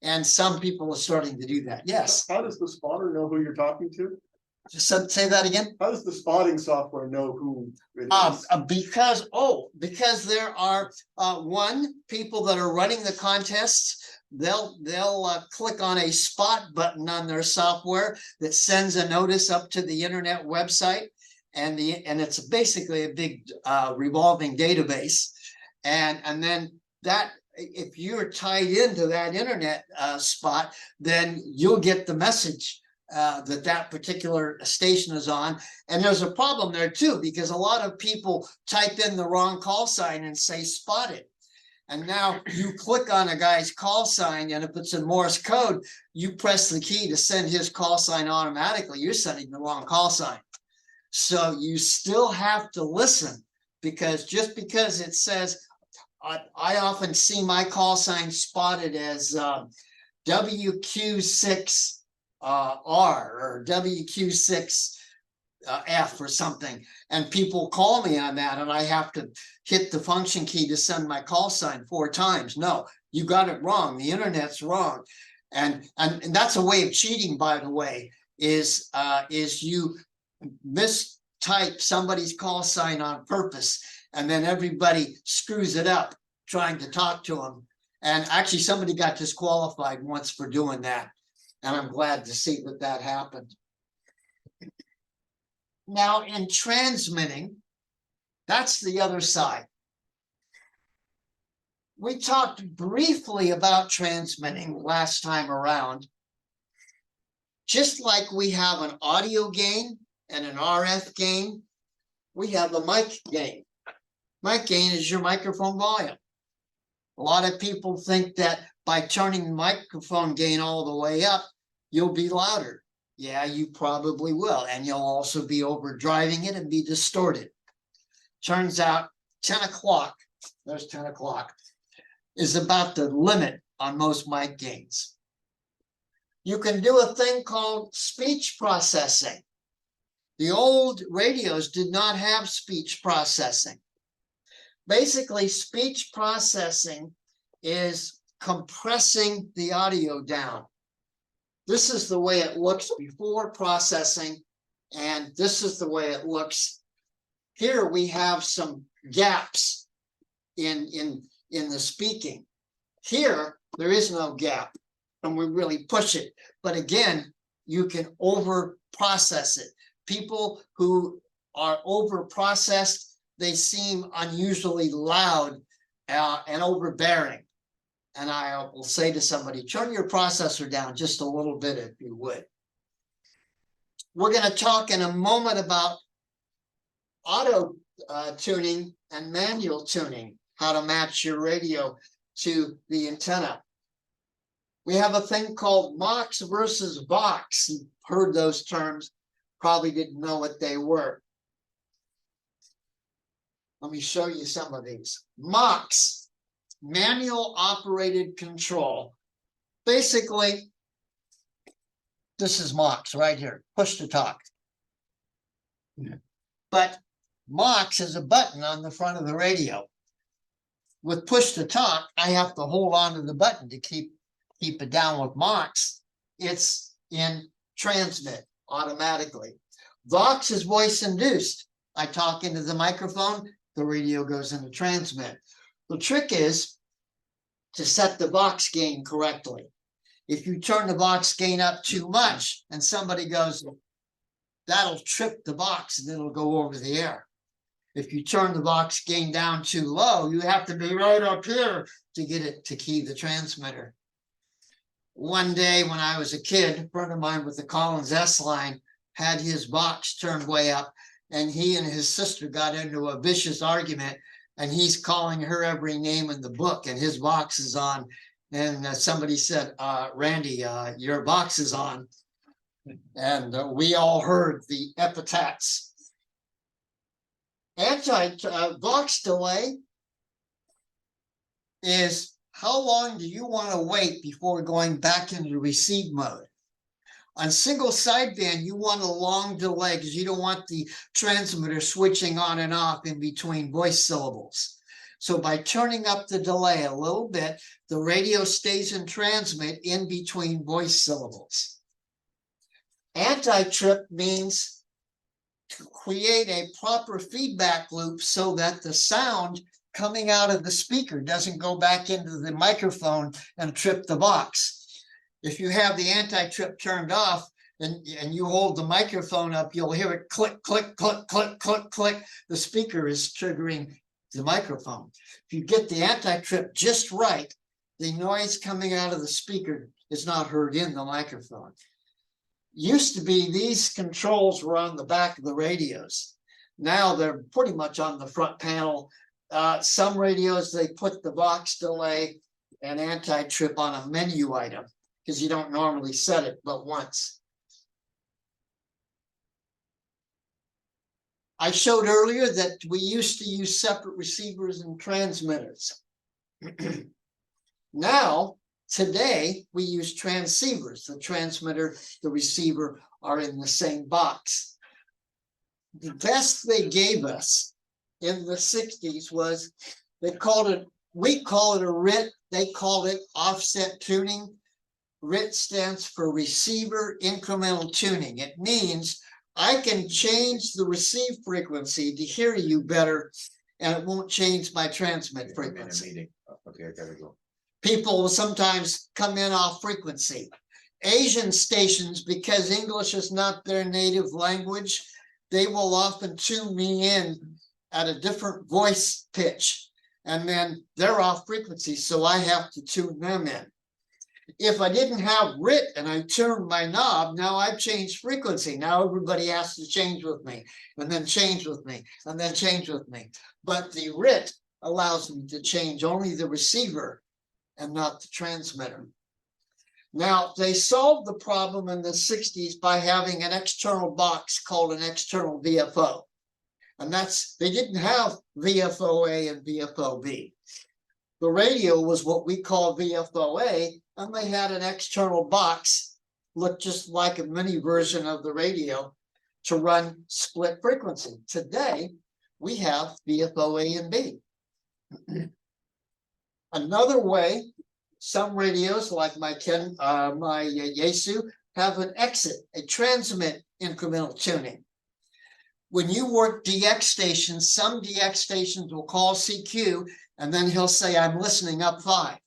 And some people are starting to do that. Yes. How does the spotter know who you're talking to? Just say that again. How does the spotting software know who it is? Because there are people that are running the contests. They'll click on a spot button on their software that sends a notice up to the internet website, and it's basically a big revolving database, and then that, if you're tied into that internet spot, then you'll get the message that particular station is on. And there's a problem there too, because a lot of people type in the wrong call sign and say spotted. And now you click on a guy's call sign, and if it's in Morse code, you press the key to send his call sign automatically. You're sending the wrong call sign. So you still have to listen, because just because it says, I often see my call sign spotted as WQ6 R or WQ6 F or something, and people call me on that, and I have to hit the function key to send my call sign 4 times. No, you got it wrong. The internet's wrong, and that's a way of cheating, by the way. is you mistype somebody's call sign on purpose, and then everybody screws it up trying to talk to them. And actually, somebody got disqualified once for doing that. And I'm glad to see that that happened. Now, in transmitting, that's the other side. We talked briefly about transmitting last time around. Just like we have an audio gain and an RF gain, we have a mic gain. Mic gain is your microphone volume. A lot of people think that by turning the microphone gain all the way up, you'll be louder. Yeah, you probably will. And you'll also be overdriving it and be distorted. Turns out 10 o'clock, there's 10 o'clock, is about the limit on most mic gains. You can do a thing called speech processing. The old radios did not have speech processing. Basically, speech processing is compressing the audio down. This is the way it looks before processing, and this is the way it looks. Here we have some gaps in the speaking. Here, there is no gap, and we really push it. But again, you can over process it. People who are over processed, they seem unusually loud and overbearing. And I will say to somebody, turn your processor down just a little bit if you would. We're going to talk in a moment about auto tuning and manual tuning, how to match your radio to the antenna. We have a thing called Mox versus Vox. You've heard those terms, probably didn't know what they were. Let me show you some of these. Mox, manual operated control. Basically, this is Mox right here, push to talk. But Mox is a button on the front of the radio. With push to talk, I have to hold on to the button to keep it down. With Mox, it's in transmit automatically. Vox is voice induced. I talk into the microphone, the radio goes into transmit. The trick is to set the Vox gain correctly. If you turn the Vox gain up too much and somebody goes, that'll trip the Vox and it'll go over the air. If you turn the Vox gain down too low, you have to be right up here to get it to key the transmitter. One day when I was a kid, a friend of mine with the Collins S line had his Vox turned way up, and he and his sister got into a vicious argument, and he's calling her every name in the book, and his Vox is on. And somebody said, Randy, your Vox is on. And we all heard the epithets. Vox delay is how long do you want to wait before going back into receive mode? On single sideband, you want a long delay because you don't want the transmitter switching on and off in between voice syllables. So by turning up the delay a little bit, the radio stays in transmit in between voice syllables. Anti-trip means to create a proper feedback loop so that the sound coming out of the speaker doesn't go back into the microphone and trip the Vox. If you have the anti-trip turned off and you hold the microphone up, you'll hear it click, click, click, click, click, click. The speaker is triggering the microphone. If you get the anti-trip just right, the noise coming out of the speaker is not heard in the microphone. Used to be these controls were on the back of the radios. Now they're pretty much on the front panel. Some radios, they put the Vox delay and anti-trip on a menu item because you don't normally set it but once. I showed earlier that we used to use separate receivers and transmitters. Now, today, we use transceivers. The transmitter, the receiver are in the same box. The best they gave us in the 60s was, we call it a RIT, they called it offset tuning. RIT stands for receiver incremental tuning. It means I can change the receive frequency to hear you better, and it won't change my transmit frequency. Okay, I gotta go. People will sometimes come in off frequency. Asian stations, because English is not their native language, they will often tune me in at a different voice pitch, and then they're off frequency, so I have to tune them in. If I didn't have RIT and I turned my knob, now I've changed frequency. Now everybody has to change with me, and then change with me, and then change with me. But the RIT allows me to change only the receiver and not the transmitter. Now, they solved the problem in the 60s by having an external box called an external VFO. And they didn't have VFO-A and VFO-B. The radio was what we call VFO-A, and they had an external box, looked just like a mini version of the radio, to run split frequency. Today, we have VFO-A and B. Another way, some radios like my Yaesu have an exit, a transmit incremental tuning. When you work DX stations, some DX stations will call CQ, and then he'll say, I'm listening up 5,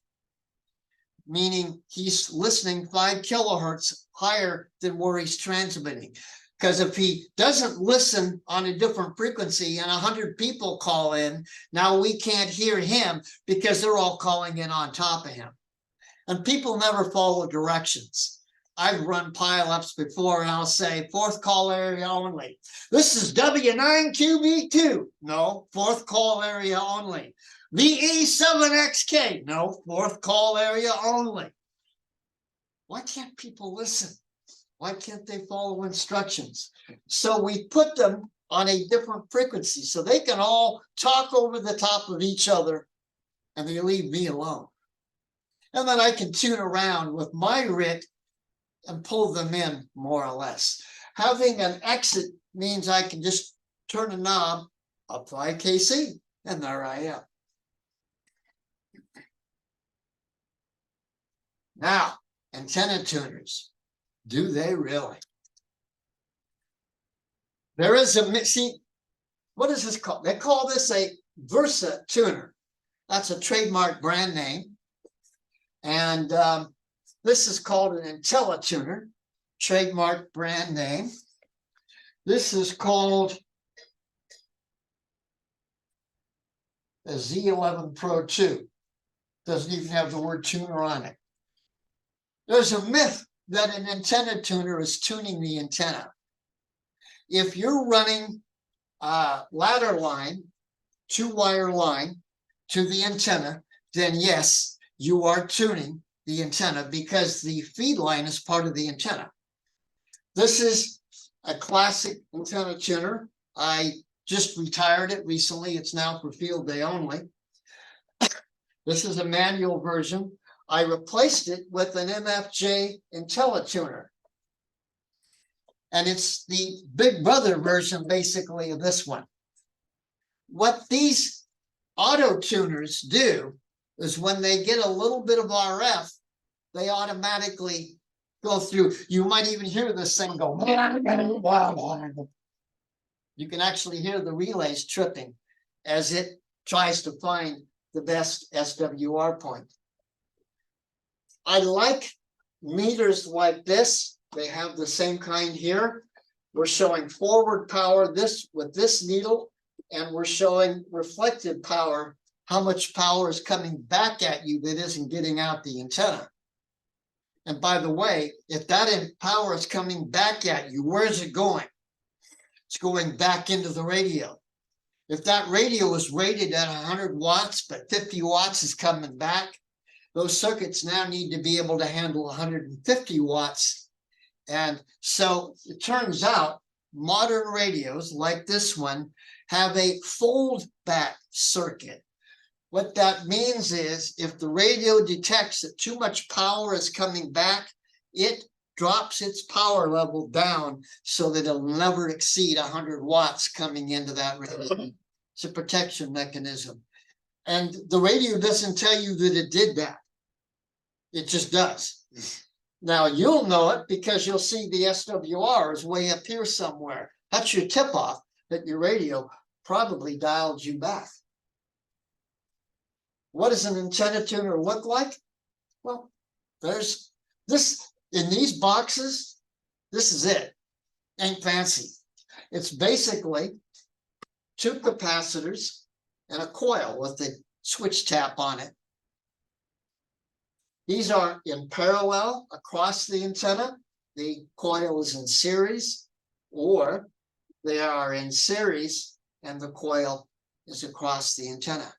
meaning he's listening 5 kilohertz higher than where he's transmitting. Because if he doesn't listen on a different frequency and 100 people call in, now we can't hear him because they're all calling in on top of him. And people never follow directions. I've run pileups before, and I'll say, 4th call area only. This is W9QB2. No, 4th call area only. VE7XK. No, 4th call area only. Why can't people listen? Why can't they follow instructions? So we put them on a different frequency so they can all talk over the top of each other, and they leave me alone. And then I can tune around with my RIT and pull them in more or less. Having an exit means I can just turn a knob up 5 kc, and there I am. Now, antenna tuners, do they really? There is a, see, what is this called? They call this a Versa tuner. That's a trademark brand name. And this is called an IntelliTuner, trademark brand name. This is called a Z11 Pro 2. Doesn't even have the word tuner on it. There's a myth that an antenna tuner is tuning the antenna. If you're running a ladder line, 2-wire line to the antenna, then yes, you are tuning the antenna because the feed line is part of the antenna. This is a classic antenna tuner. I just retired it recently. It's now for field day only. This is a manual version. I replaced it with an MFJ IntelliTuner. And it's the big brother version, basically, of this one. What these auto tuners do is when they get a little bit of RF, they automatically go through. You might even hear this thing go. You can actually hear the relays tripping as it tries to find the best SWR point. I like meters like this. They have the same kind here. We're showing forward power with this needle, and we're showing reflected power, how much power is coming back at you that isn't getting out the antenna. And by the way, if that power is coming back at you, where is it going? It's going back into the radio. If that radio is rated at 100 watts, but 50 watts is coming back, those circuits now need to be able to handle 150 watts. And so it turns out modern radios like this one have a fold back circuit. What that means is if the radio detects that too much power is coming back, it drops its power level down so that it'll never exceed 100 watts coming into that radio. It's a protection mechanism. And the radio doesn't tell you that it did that. It just does. Now you'll know it because you'll see the SWR is way up here somewhere. That's your tip off that your radio probably dialed you back. What does an antenna tuner look like? Well, there's this in these boxes. This is it. Ain't fancy. It's basically two capacitors and a coil with a switch tap on it. These are in parallel across the antenna. The coil is in series, or they are in series and the coil is across the antenna.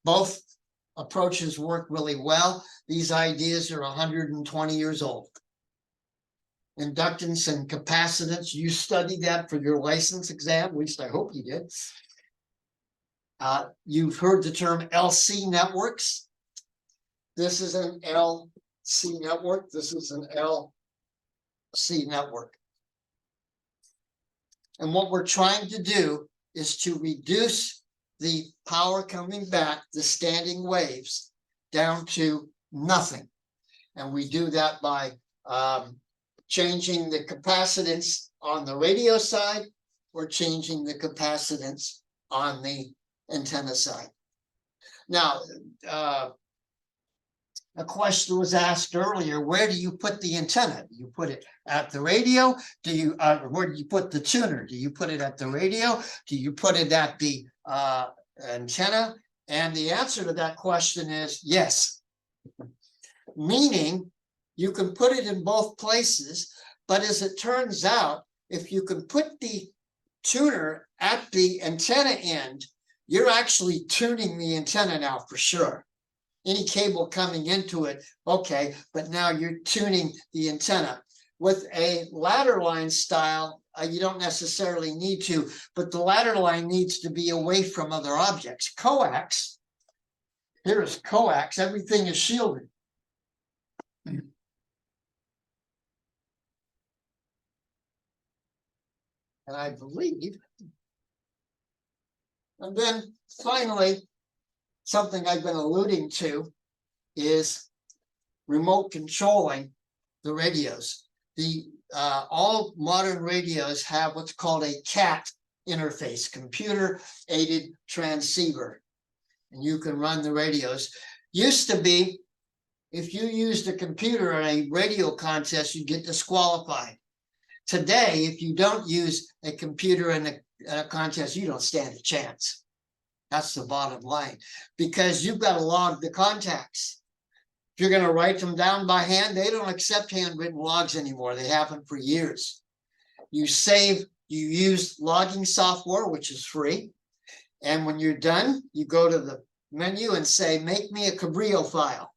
Both approaches work really well. These ideas are 120 years old. Inductance and capacitance, you studied that for your license exam, at least I hope you did. You've heard the term LC networks. This is an LC network. This is an LC network. And what we're trying to do is to reduce the power coming back, the standing waves, down to nothing. And we do that by changing the capacitance on the radio side or changing the capacitance on the antenna side. Now, a question was asked earlier, where do you put the antenna? Do you put it at the radio? Do you, where do you put the tuner? Do you put it at the radio? Do you put it at the antenna? And the answer to that question is yes. Meaning you can put it in both places, but as it turns out, if you can put the tuner at the antenna end, you're actually tuning the antenna now for sure. Any cable coming into it, okay, but now you're tuning the antenna. With a ladder line style, you don't necessarily need to, but the ladder line needs to be away from other objects. Coax, here is coax, everything is shielded. And I believe, and then finally, something I've been alluding to is remote controlling the radios. All modern radios have what's called a CAT interface, computer aided transceiver, and you can run the radios. Used to be, if you used a computer in a radio contest, you get disqualified. Today, if you don't use a computer in a contest, you don't stand a chance. That's the bottom line, because you've got to log the contacts. If you're going to write them down by hand, they don't accept handwritten logs anymore. They haven't for years. You use logging software, which is free. And when you're done, you go to the menu and say, make me a Cabrillo file.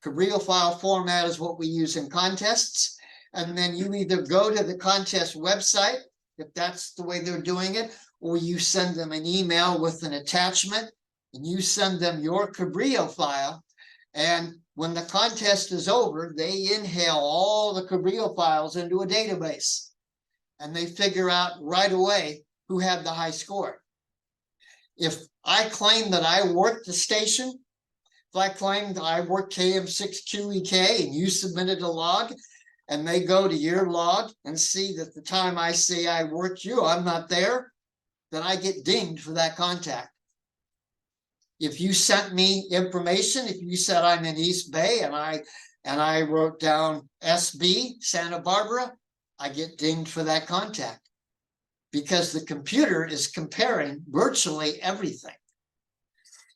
Cabrillo file format is what we use in contests. And then you either go to the contest website, if that's the way they're doing it, or you send them an email with an attachment and you send them your Cabrillo file. And when the contest is over, they inhale all the Cabrillo files into a database and they figure out right away who had the high score. If I claim that I worked the station, if I claimed I worked KM6QEK and you submitted a log, and they go to your log and see that the time I say I worked you, I'm not there, then I get dinged for that contact. If you sent me information, if you said I'm in East Bay and I wrote down SB, Santa Barbara, I get dinged for that contact because the computer is comparing virtually everything.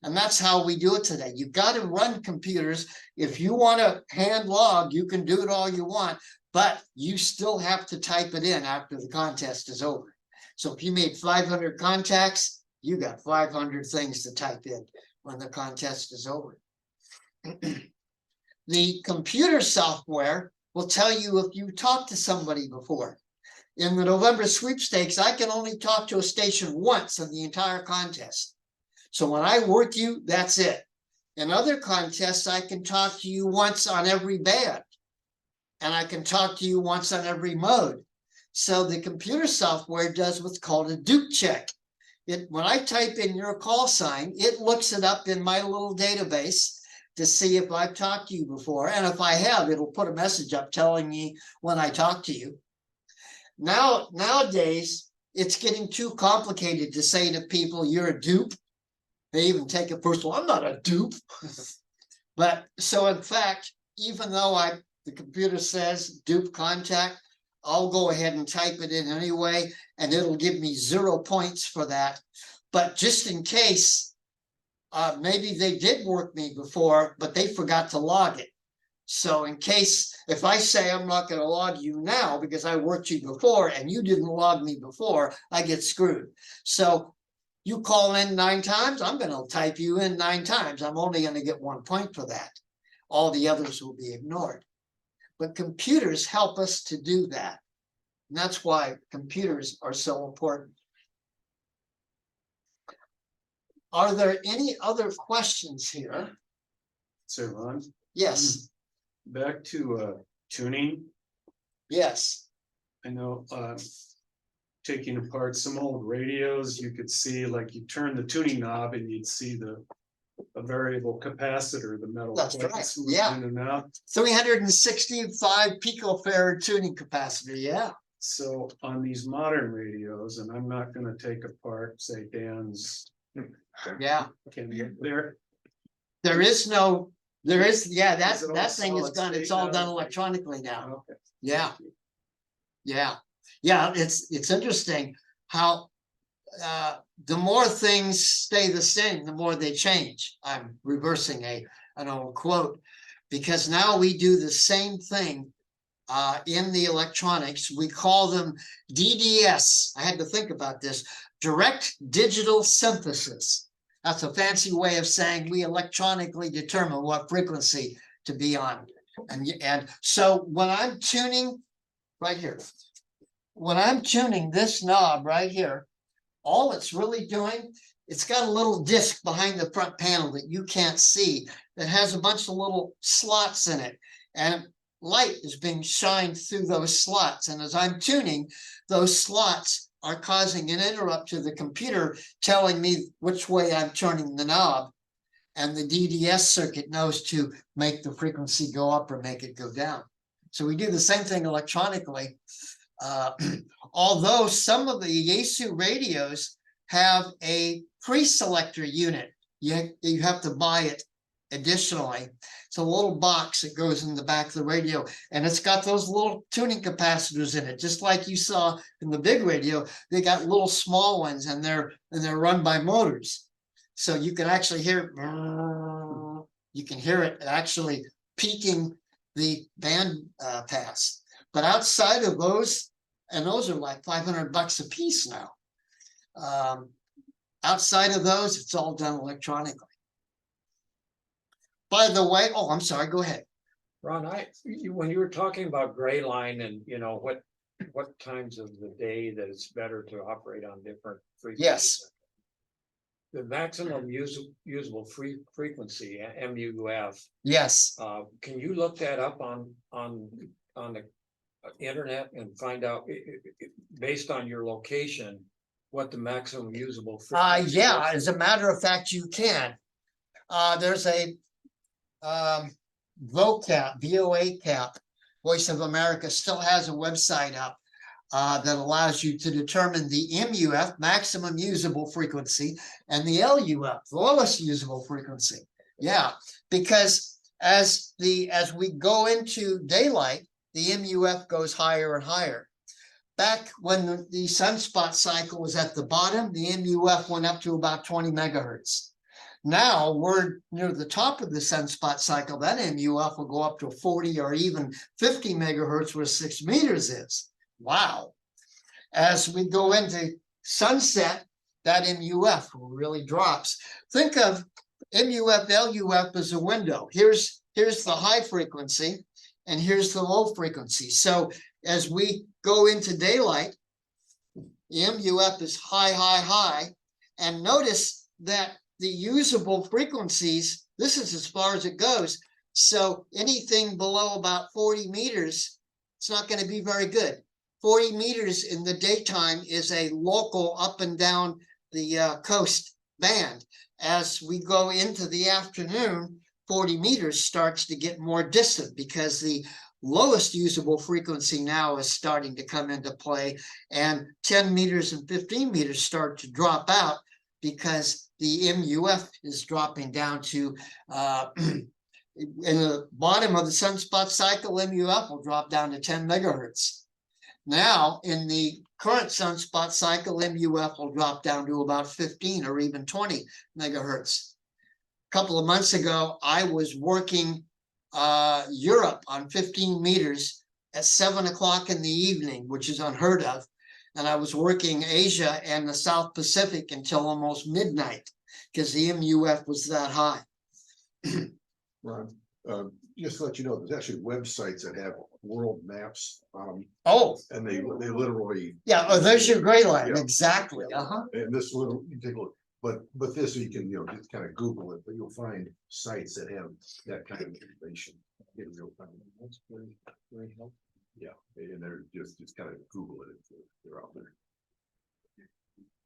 And that's how we do it today. You've got to run computers. If you want to hand log, you can do it all you want, but you still have to type it in after the contest is over. So if you made 500 contacts, you got 500 things to type in when the contest is over. The computer software will tell you if you talked to somebody before. In the November sweepstakes, I can only talk to a station once in the entire contest. So when I work you, that's it. In other contests, I can talk to you once on every band, and I can talk to you once on every mode. So the computer software does what's called a Duke check. When I type in your call sign, it looks it up in my little database to see if I've talked to you before. And if I have, it'll put a message up telling me when I talk to you. Nowadays, it's getting too complicated to say to people, you're a dupe. They even take it personal. I'm not a dupe. But so in fact, even though the computer says dupe contact, I'll go ahead and type it in anyway, and it'll give me 0 points for that. But just in case, maybe they did work me before, but they forgot to log it. So in case, if I say I'm not going to log you now because I worked you before and you didn't log me before, I get screwed. So you call in 9 times, I'm going to type you in 9 times. I'm only going to get 1 point for that. All the others will be ignored. But computers help us to do that. And that's why computers are so important. Are there any other questions here? So Ron, Yes, back to tuning. yes. I know taking apart some old radios, you could see like you turn the tuning knob and you'd see a variable capacitor, the metal That's plates right, moving yeah. in and out. 365 picofarad tuning capacitor, yeah. So on these modern radios, and I'm not gonna take apart, say Dan's. Yeah. There, Yeah, Is it all that thing is solid done, it's state all now? done electronically now. okay. Yeah. Yeah, it's interesting how the more things stay the same, the more they change. I'm reversing an old quote, because now we do the same thing in the electronics. We call them DDS. I had to think about this. Direct digital synthesis. That's a fancy way of saying we electronically determine what frequency to be on. And so when I'm tuning right here, when I'm tuning this knob right here, all it's really doing, it's got a little disc behind the front panel that you can't see that has a bunch of little slots in it. And light is being shined through those slots. And as I'm tuning, those slots are causing an interrupt to the computer telling me which way I'm turning the knob. And the DDS circuit knows to make the frequency go up or make it go down. So we do the same thing electronically. Although some of the Yaesu radios have a pre-selector unit, you have to buy it additionally. It's a little box that goes in the back of the radio, and it's got those little tuning capacitors in it, just like you saw in the big radio. They got little small ones, and they're run by motors, so you can actually hear it. You can hear it actually peaking the band pass. But outside of those, and those are like $500 a piece now. Outside of those, it's all done electronically. By the way, oh, I'm sorry, go ahead. Ron, when you were talking about gray line and what times of the day that it's better to operate on different frequencies. Yes. The maximum usable frequency, MUF. Yes. Can you look that up on the internet and find out based on your location what the maximum usable frequency Yeah, is? as a matter of fact, you can. There's a VOCAP, VOACAP, Voice of America still has a website up that allows you to determine the MUF, maximum usable frequency, and the LUF, lowest usable frequency. Yeah, because as we go into daylight, the MUF goes higher and higher. Back when the sunspot cycle was at the bottom, the MUF went up to about 20 megahertz. Now we're near the top of the sunspot cycle. That MUF will go up to 40 or even 50 megahertz where 6 meters is. Wow. As we go into sunset, that MUF really drops. Think of MUF, LUF as a window. Here's the high frequency and here's the low frequency. So as we go into daylight, the MUF is high, high, high. And notice that the usable frequencies, this is as far as it goes. So anything below about 40 meters, it's not going to be very good. 40 meters in the daytime is a local up and down the coast band. As we go into the afternoon, 40 meters starts to get more distant because the lowest usable frequency now is starting to come into play, and 10 meters and 15 meters start to drop out because the MUF is dropping down to in the bottom of the sunspot cycle, MUF will drop down to 10 megahertz. Now, in the current sunspot cycle, MUF will drop down to about 15 or even 20 megahertz. A couple of months ago, I was working Europe on 15 meters at 7 o'clock in the evening, which is unheard of. And I was working Asia and the South Pacific until almost midnight because the MUF was that high. Ron, just to let you know, there's actually websites that have world maps, Oh, and they literally, yeah, oh, there's your gray line, Yeah. exactly, uh-huh. and this little, you take a look, but this, you can, just kind of Google it, but you'll find sites that have that kind of information in real time. That's very, very helpful. Yeah, and they're just kind of Google it, they're out there.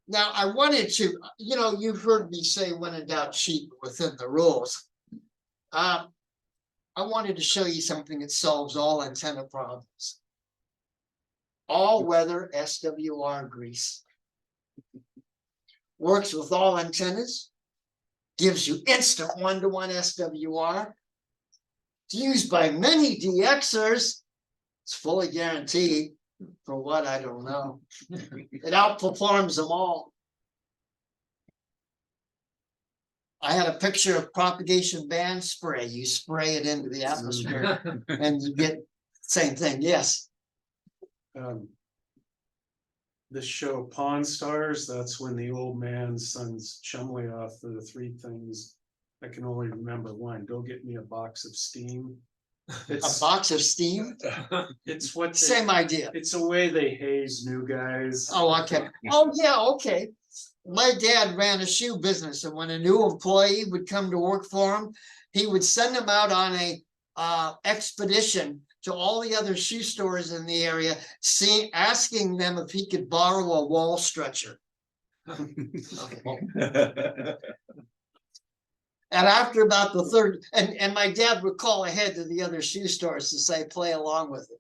Now, I wanted to, you've heard me say when in doubt, cheat within the rules. I wanted to show you something that solves all antenna problems. All weather SWR grease. Works with all antennas. Gives you instant one-to-one SWR. It's used by many DXers. It's fully guaranteed. For what, I don't know. It outperforms them all. I had a picture of propagation band spray. You spray it into the atmosphere and you get same thing. Yes. The show Pawn Stars, that's when the old man sends Chumley off for the three things. I can only remember one. Go get me a box of steam. A box of steam. It's what they, Same idea. it's a way they haze new guys. Oh, okay. Oh, yeah, okay. My dad ran a shoe business, and when a new employee would come to work for him, he would send them out on a expedition to all the other shoe stores in the area, asking them if he could borrow a wall stretcher. And after about the third, and my dad would call ahead to the other shoe stores to say, play along with it.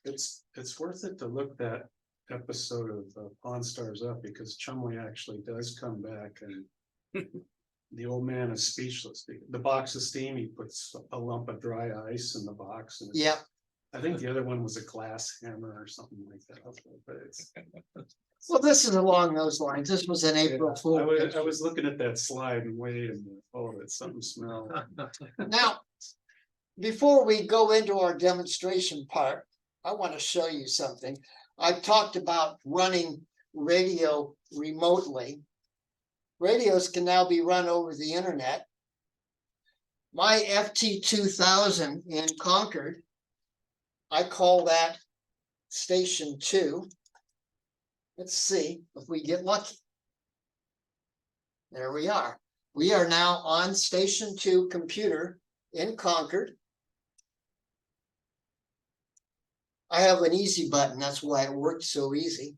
It's worth it to look that episode of Pawn Stars up, because Chumley actually does come back and the old man is speechless. The box of steam, he puts a lump of dry ice in the box. And Yeah. I think the other one was a glass hammer or something like that. But it's, Well, this is along those lines. This was an April Fool. I was looking at that slide and waiting, oh, it's something smell. Now, before we go into our demonstration part, I want to show you something. I've talked about running radio remotely. Radios can now be run over the internet. My FT2000 in Concord, I call that Station 2. Let's see if we get lucky. There we are. We are now on Station 2 computer in Concord. I have an easy button, that's why it worked so easy.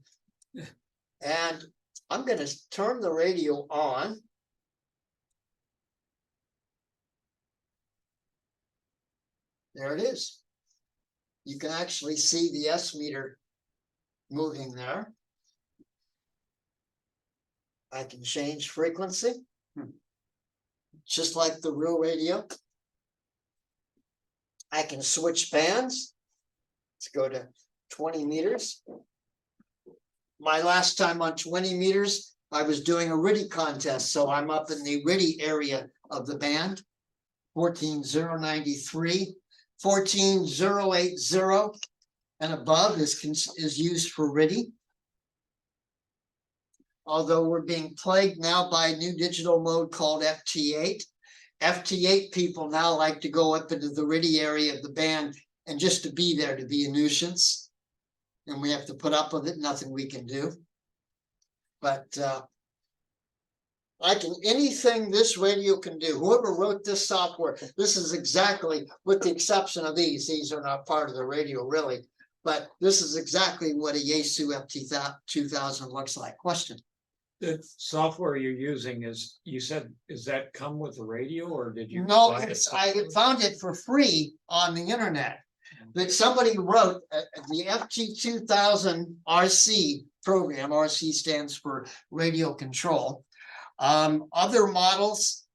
And I'm going to turn the radio on. There it is. You can actually see the S meter moving there. I can change frequency, just like the real radio. I can switch bands. Let's go to 20 meters. My last time on 20 meters, I was doing a RTTY contest, so I'm up in the RTTY area of the band. 14,093, 14,080, and above is used for RTTY. Although we're being plagued now by a new digital mode called FT8. FT8 people now like to go up into the RTTY area of the band and just to be there to be a nuisance. And we have to put up with it, nothing we can do. But anything this radio can do, whoever wrote this software, this is exactly, with the exception of these are not part of the radio really, but this is exactly what a Yaesu FT2000 looks like. Question? The software you're using is, you said, is that come with the radio or did you? No, buy it I separately? found it for free on the internet. That somebody wrote the FT 2000 RC program. RC stands for radio control. Other models,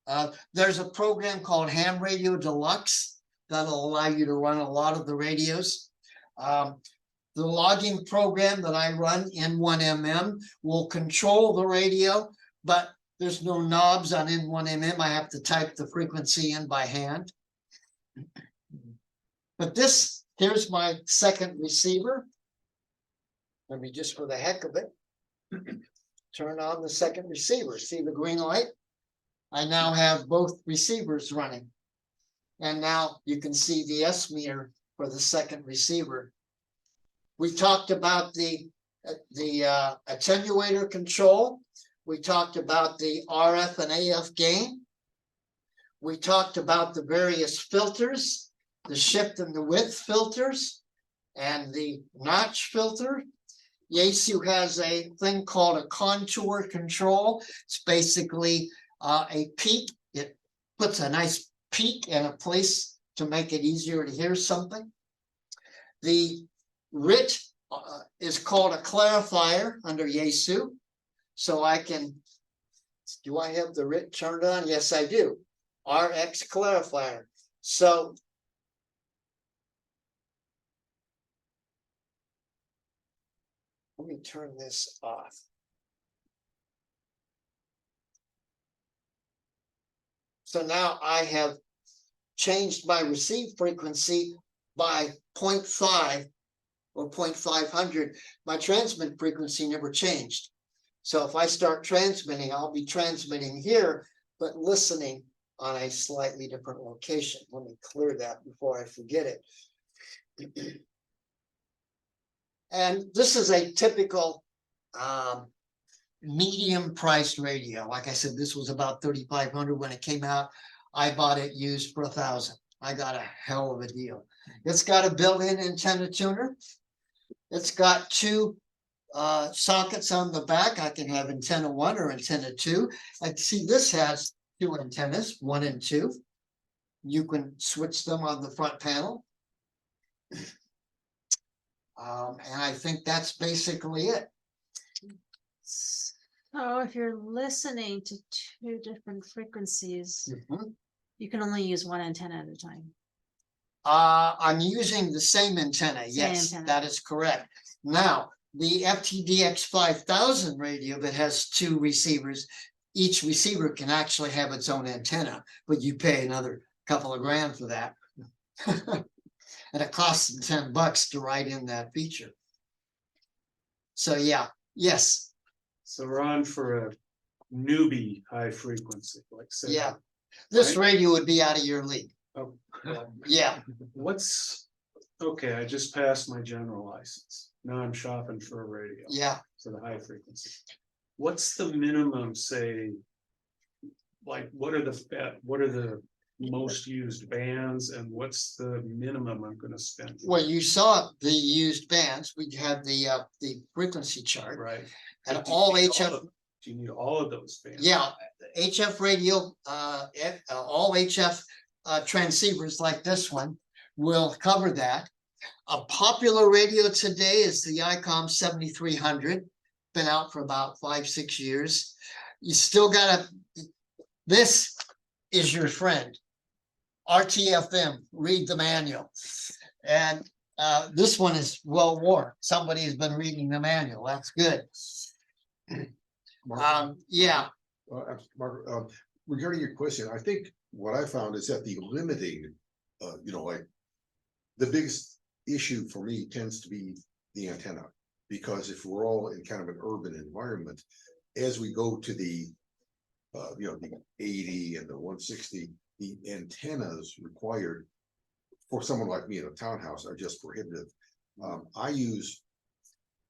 there's a program called Ham Radio Deluxe that'll allow you to run a lot of the radios. The logging program that I run N1MM will control the radio, but there's no knobs on N1MM. I have to type the frequency in by hand. But this, here's my second receiver. Let me just for the heck of it, turn on the second receiver. See the green light? I now have both receivers running. And now you can see the S meter for the second receiver. We talked about the attenuator control. We talked about the RF and AF gain. We talked about the various filters, the shift and the width filters, and the notch filter. Yaesu has a thing called a contour control. It's basically a peak. It puts a nice peak in a place to make it easier to hear something. The RIT is called a clarifier under Yaesu. So I can, do I have the RIT turned on? Yes, I do. RX clarifier. So let me turn this off. So now I have changed my receive frequency by 0.5 or 0.500. My transmit frequency never changed. So if I start transmitting, I'll be transmitting here, but listening on a slightly different location. Let me clear that before I forget it. And this is a typical medium priced radio. Like I said, this was about 3,500 when it came out. I bought it used for 1,000. I got a hell of a deal. It's got a built-in antenna tuner. It's got two sockets on the back. I can have antenna 1 or antenna 2. I see this has two antennas, 1 and 2. You can switch them on the front panel. And I think that's basically it. So if you're listening to two different frequencies, Mhm. you can only use one antenna at a time. I'm using the same antenna. Yes, antenna. that is correct. Now, the FTDX 5000 radio that has two receivers, each receiver can actually have its own antenna, but you pay another couple of grand for that. And it costs them $10 to write in that feature. So yeah, yes, So we're on for a newbie high frequency, like say. yeah. This Right. radio would be out of your league. Oh, Yeah, what's, okay, I just passed my general license. Now I'm shopping for a radio. yeah. For the high frequency. What's the minimum, say? Like, what are the most used bands and what's the minimum I'm gonna spend? Well, you saw the used bands. We had the frequency chart Right. and But do you all need HF. Do you need all of those bands? Yeah, HF radio, all HF transceivers like this one will cover that. A popular radio today is the ICOM 7300. Been out for about 5-6 years. You still gotta, this is your friend. RTFM, read the manual. And this one is well worn. Somebody has been reading the manual. That's good. Yeah. Mark, regarding your question, I think what I found is that the limiting, like the biggest issue for me tends to be the antenna. Because if we're all in kind of an urban environment, as we go to the, the 80 and the 160, the antennas required for someone like me in a townhouse are just prohibitive. I use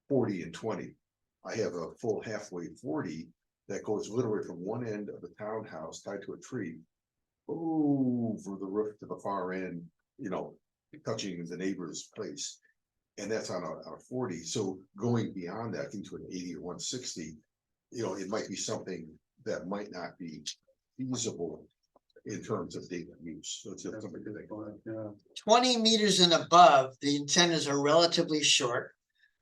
40 and 20. I have a full halfway 40 that goes literally from one end of the townhouse tied to a tree over the roof to the far end, touching the neighbor's place. And that's on a 40. So going beyond that into an 80 or 160, it might be something that might not be feasible in terms of data use. So it's just something to think about. Yeah. 20 meters and above, the antennas are relatively short.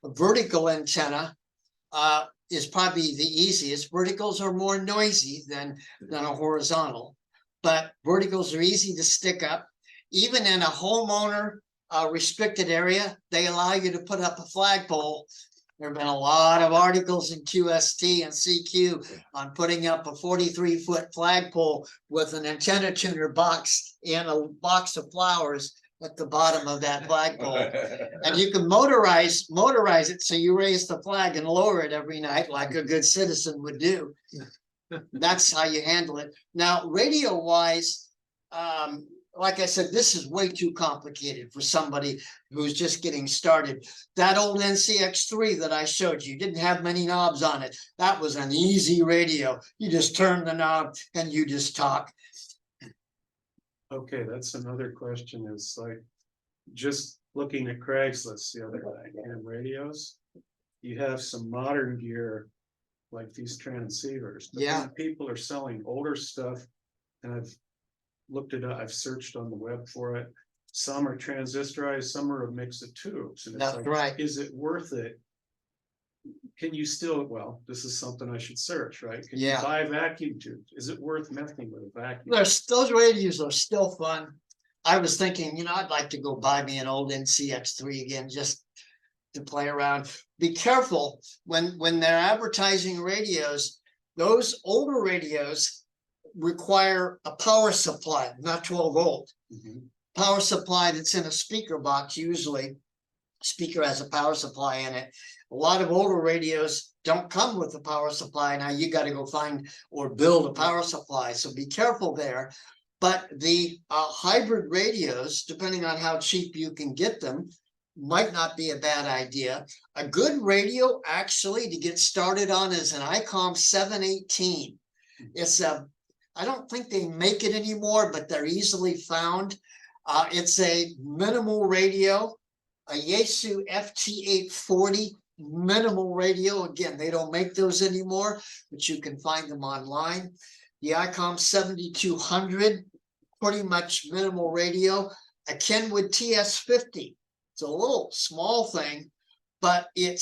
A vertical antenna is probably the easiest. Verticals are more noisy than a horizontal, but verticals are easy to stick up. Even in a homeowner restricted area, they allow you to put up a flagpole. There have been a lot of articles in QST and CQ on putting up a 43-foot flagpole with an antenna tuner box and a box of flowers at the bottom of that flagpole. And you can motorize it so you raise the flag and lower it every night like a good citizen would do. That's how you handle it. Now, radio wise, like I said, this is way too complicated for somebody who's just getting started. That old NCX3 that I showed you didn't have many knobs on it. That was an easy radio. You just turn the knob and you just talk. Okay, that's another question is like, just looking at Craigslist the other night and radios. You have some modern gear like these transceivers. But Yeah. then people are selling older stuff and I've looked it up, I've searched on the web for it. Some are transistorized, some are a mix of tubes. And it's That's like, right. is it worth it? Can you still, well, this is something I should search, right? Can you Yeah. buy vacuum tubes? Is it worth messing with a vacuum? Those radios are still fun. I was thinking, I'd like to go buy me an old NCX3 again, just to play around. Be careful when they're advertising radios, those older radios require a power supply, not 12 volt. Mhm. Power supply that's in a speaker box, usually. Speaker has a power supply in it. A lot of older radios don't come with a power supply. Now you got to go find or build a power supply. So be careful there. But the hybrid radios, depending on how cheap you can get them, might not be a bad idea. A good radio actually to get started on is an ICOM 718. It's I don't think they make it anymore, but they're easily found. It's a minimal radio, a Yaesu FT840 minimal radio. Again, they don't make those anymore, but you can find them online. The ICOM 7200, pretty much minimal radio. A Kenwood TS50. It's a little small thing, but it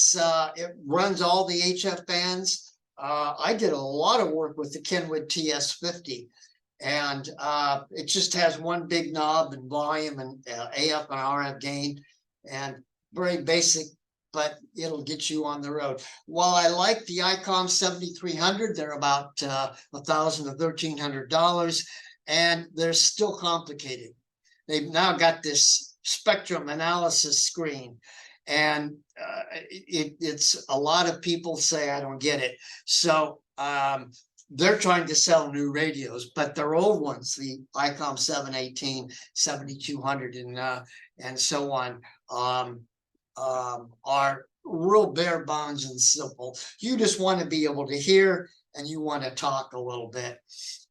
runs all the HF bands. I did a lot of work with the Kenwood TS50, and it just has one big knob and volume and AF and RF gain, and very basic, but it'll get you on the road. While I like the ICOM 7300, they're about $1,000 to $1,300, and they're still complicated. They've now got this spectrum analysis screen, and it's a lot of people say I don't get it. So they're trying to sell new radios, but their old ones, the ICOM 718, 7200, and so on, are real bare bones and simple. You just want to be able to hear and you want to talk a little bit.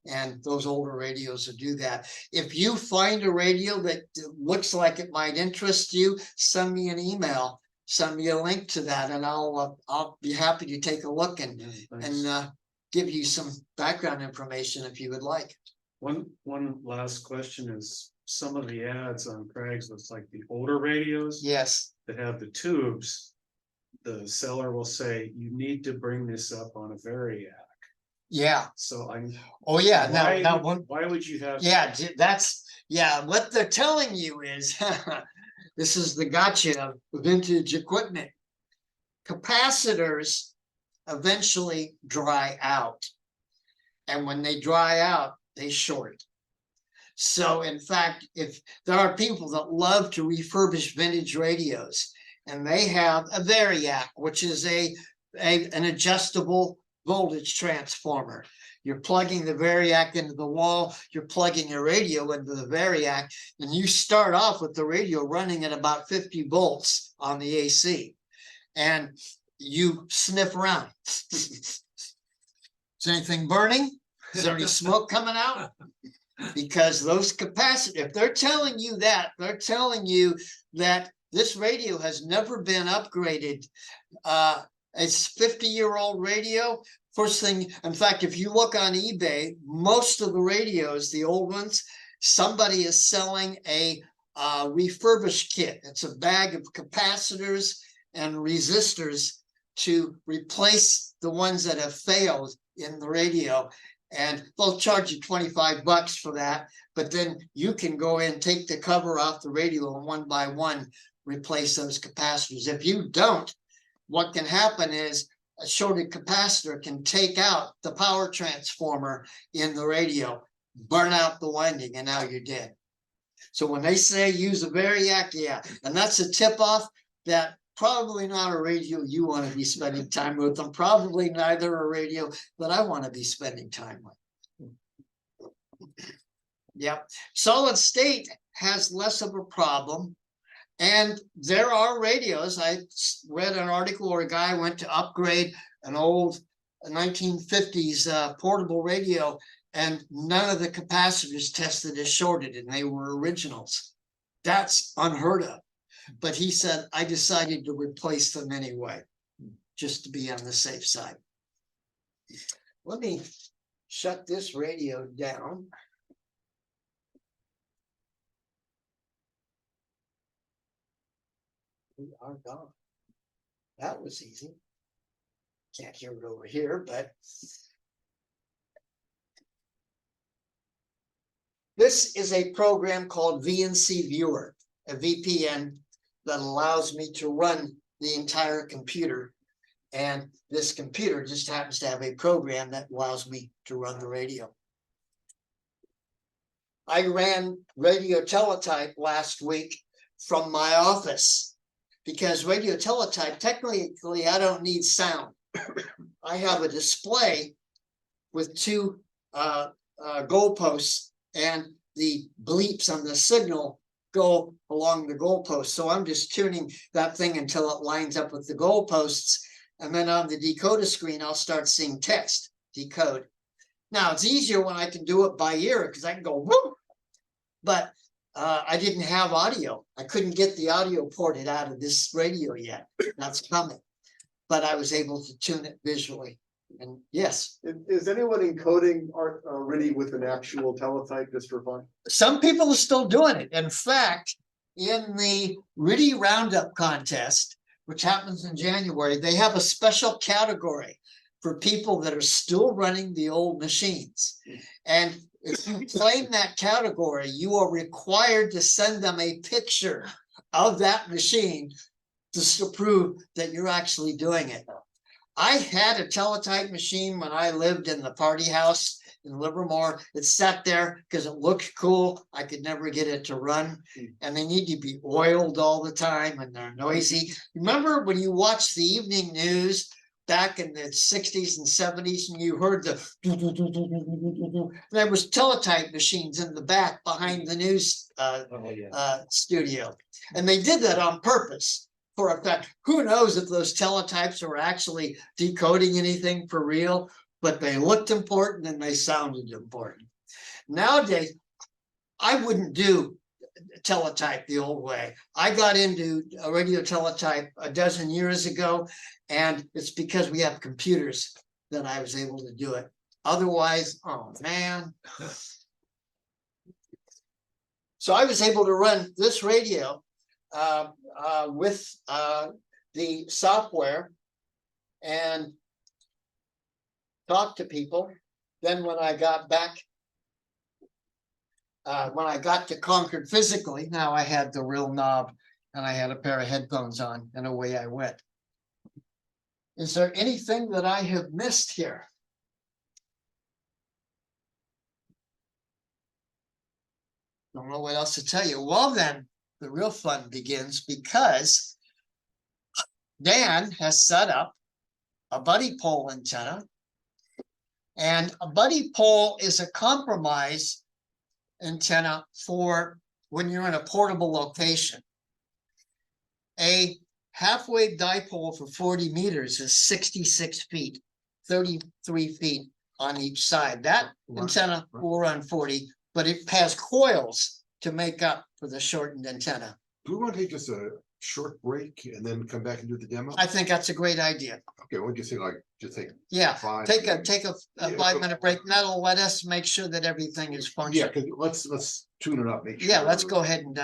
And those older radios will do that. If you find a radio that looks like it might interest you, send me an email, send me a link to that, and I'll be happy to take a look and give you some background information if you would like. One last question is some of the ads on Craigslist, like the older radios Yes. that have the tubes, the seller will say, you need to bring this up on a Variac. Yeah. So I'm. Oh yeah. Why would you have? Yeah, what they're telling you is this is the gotcha of vintage equipment. Capacitors eventually dry out. And when they dry out, they short. So in fact, if there are people that love to refurbish vintage radios, and they have a Variac, which is an adjustable voltage transformer. You're plugging the Variac into the wall, you're plugging your radio into the Variac, and you start off with the radio running at about 50 volts on the AC. And you sniff around. Is anything burning? Is there any smoke coming out? Because those capacitors, if they're telling you that, they're telling you that this radio has never been upgraded. It's 50-year-old radio. First thing, in fact, if you look on eBay, most of the radios, the old ones, somebody is selling a refurbished kit. It's a bag of capacitors and resistors to replace the ones that have failed in the radio. And they'll charge you $25 for that. But then you can go in, take the cover off the radio, and one by one replace those capacitors. If you don't, what can happen is a shorted capacitor can take out the power transformer in the radio, burn out the winding, and now you're dead. So when they say use a variac, yeah, and that's a tip off that probably not a radio you want to be spending time with, and probably neither a radio that I want to be spending time with. Yep, solid state has less of a problem. And there are radios. I read an article where a guy went to upgrade an old 1950s portable radio, and none of the capacitors tested as shorted, and they were originals. That's unheard of. But he said, I decided to replace them anyway, just to be on the safe side. Let me shut this radio down. We are gone. That was easy. Can't hear it over here, but this is a program called VNC Viewer, a VPN that allows me to run the entire computer. And this computer just happens to have a program that allows me to run the radio. I ran radio teletype last week from my office. Because radio teletype, technically, I don't need sound. I have a display with two goalposts, and the bleeps on the signal go along the goalposts. So I'm just tuning that thing until it lines up with the goalposts. And then on the decoder screen, I'll start seeing text decode. Now, it's easier when I can do it by ear because I can go, whoop. But I didn't have audio. I couldn't get the audio ported out of this radio yet. That's coming. But I was able to tune it visually. And yes. Is anyone encoding already with an actual teletype just for fun? Some people are still doing it. In fact, in the RIDI Roundup contest, which happens in January, they have a special category for people that are still running the old machines. And if you claim that category, you are required to send them a picture of that machine to prove that you're actually doing it. I had a teletype machine when I lived in the party house in Livermore. It sat there because it looked cool. I could never get it to run, and they need to be oiled all the time, and they're noisy. Remember when you watched the evening news back in the 60s and 70s, and you heard the there was teletype machines in the back behind the news studio, and they did that on purpose. For a fact, who knows if those teletypes were actually decoding anything for real, but they looked important and they sounded important. Nowadays, I wouldn't do teletype the old way. I got into a radio teletype a dozen years ago, and it's because we have computers that I was able to do it. Otherwise, oh man. So I was able to run this radio with the software and talk to people. Then when I got back, when I got to Concord physically, now I had the real knob and I had a pair of headphones on, and away I went. Is there anything that I have missed here? Don't know what else to tell you. Well, then the real fun begins, because Dan has set up a buddy pole antenna, and a buddy pole is a compromise antenna for when you're in a portable location. A half-wave dipole for 40 meters is 66 feet, 33 feet on each side. That antenna will run 40, but it has coils to make up for the shortened antenna. Do we want to take just a short break and then come back and do the demo? I think that's a great idea. Okay, what do you say, like, just take Yeah, five? take a minutes? Yeah, 5 minute break. and That'll let us make sure that everything is Yeah, functioning. cause let's tune it up, make sure. Yeah, let's go ahead and do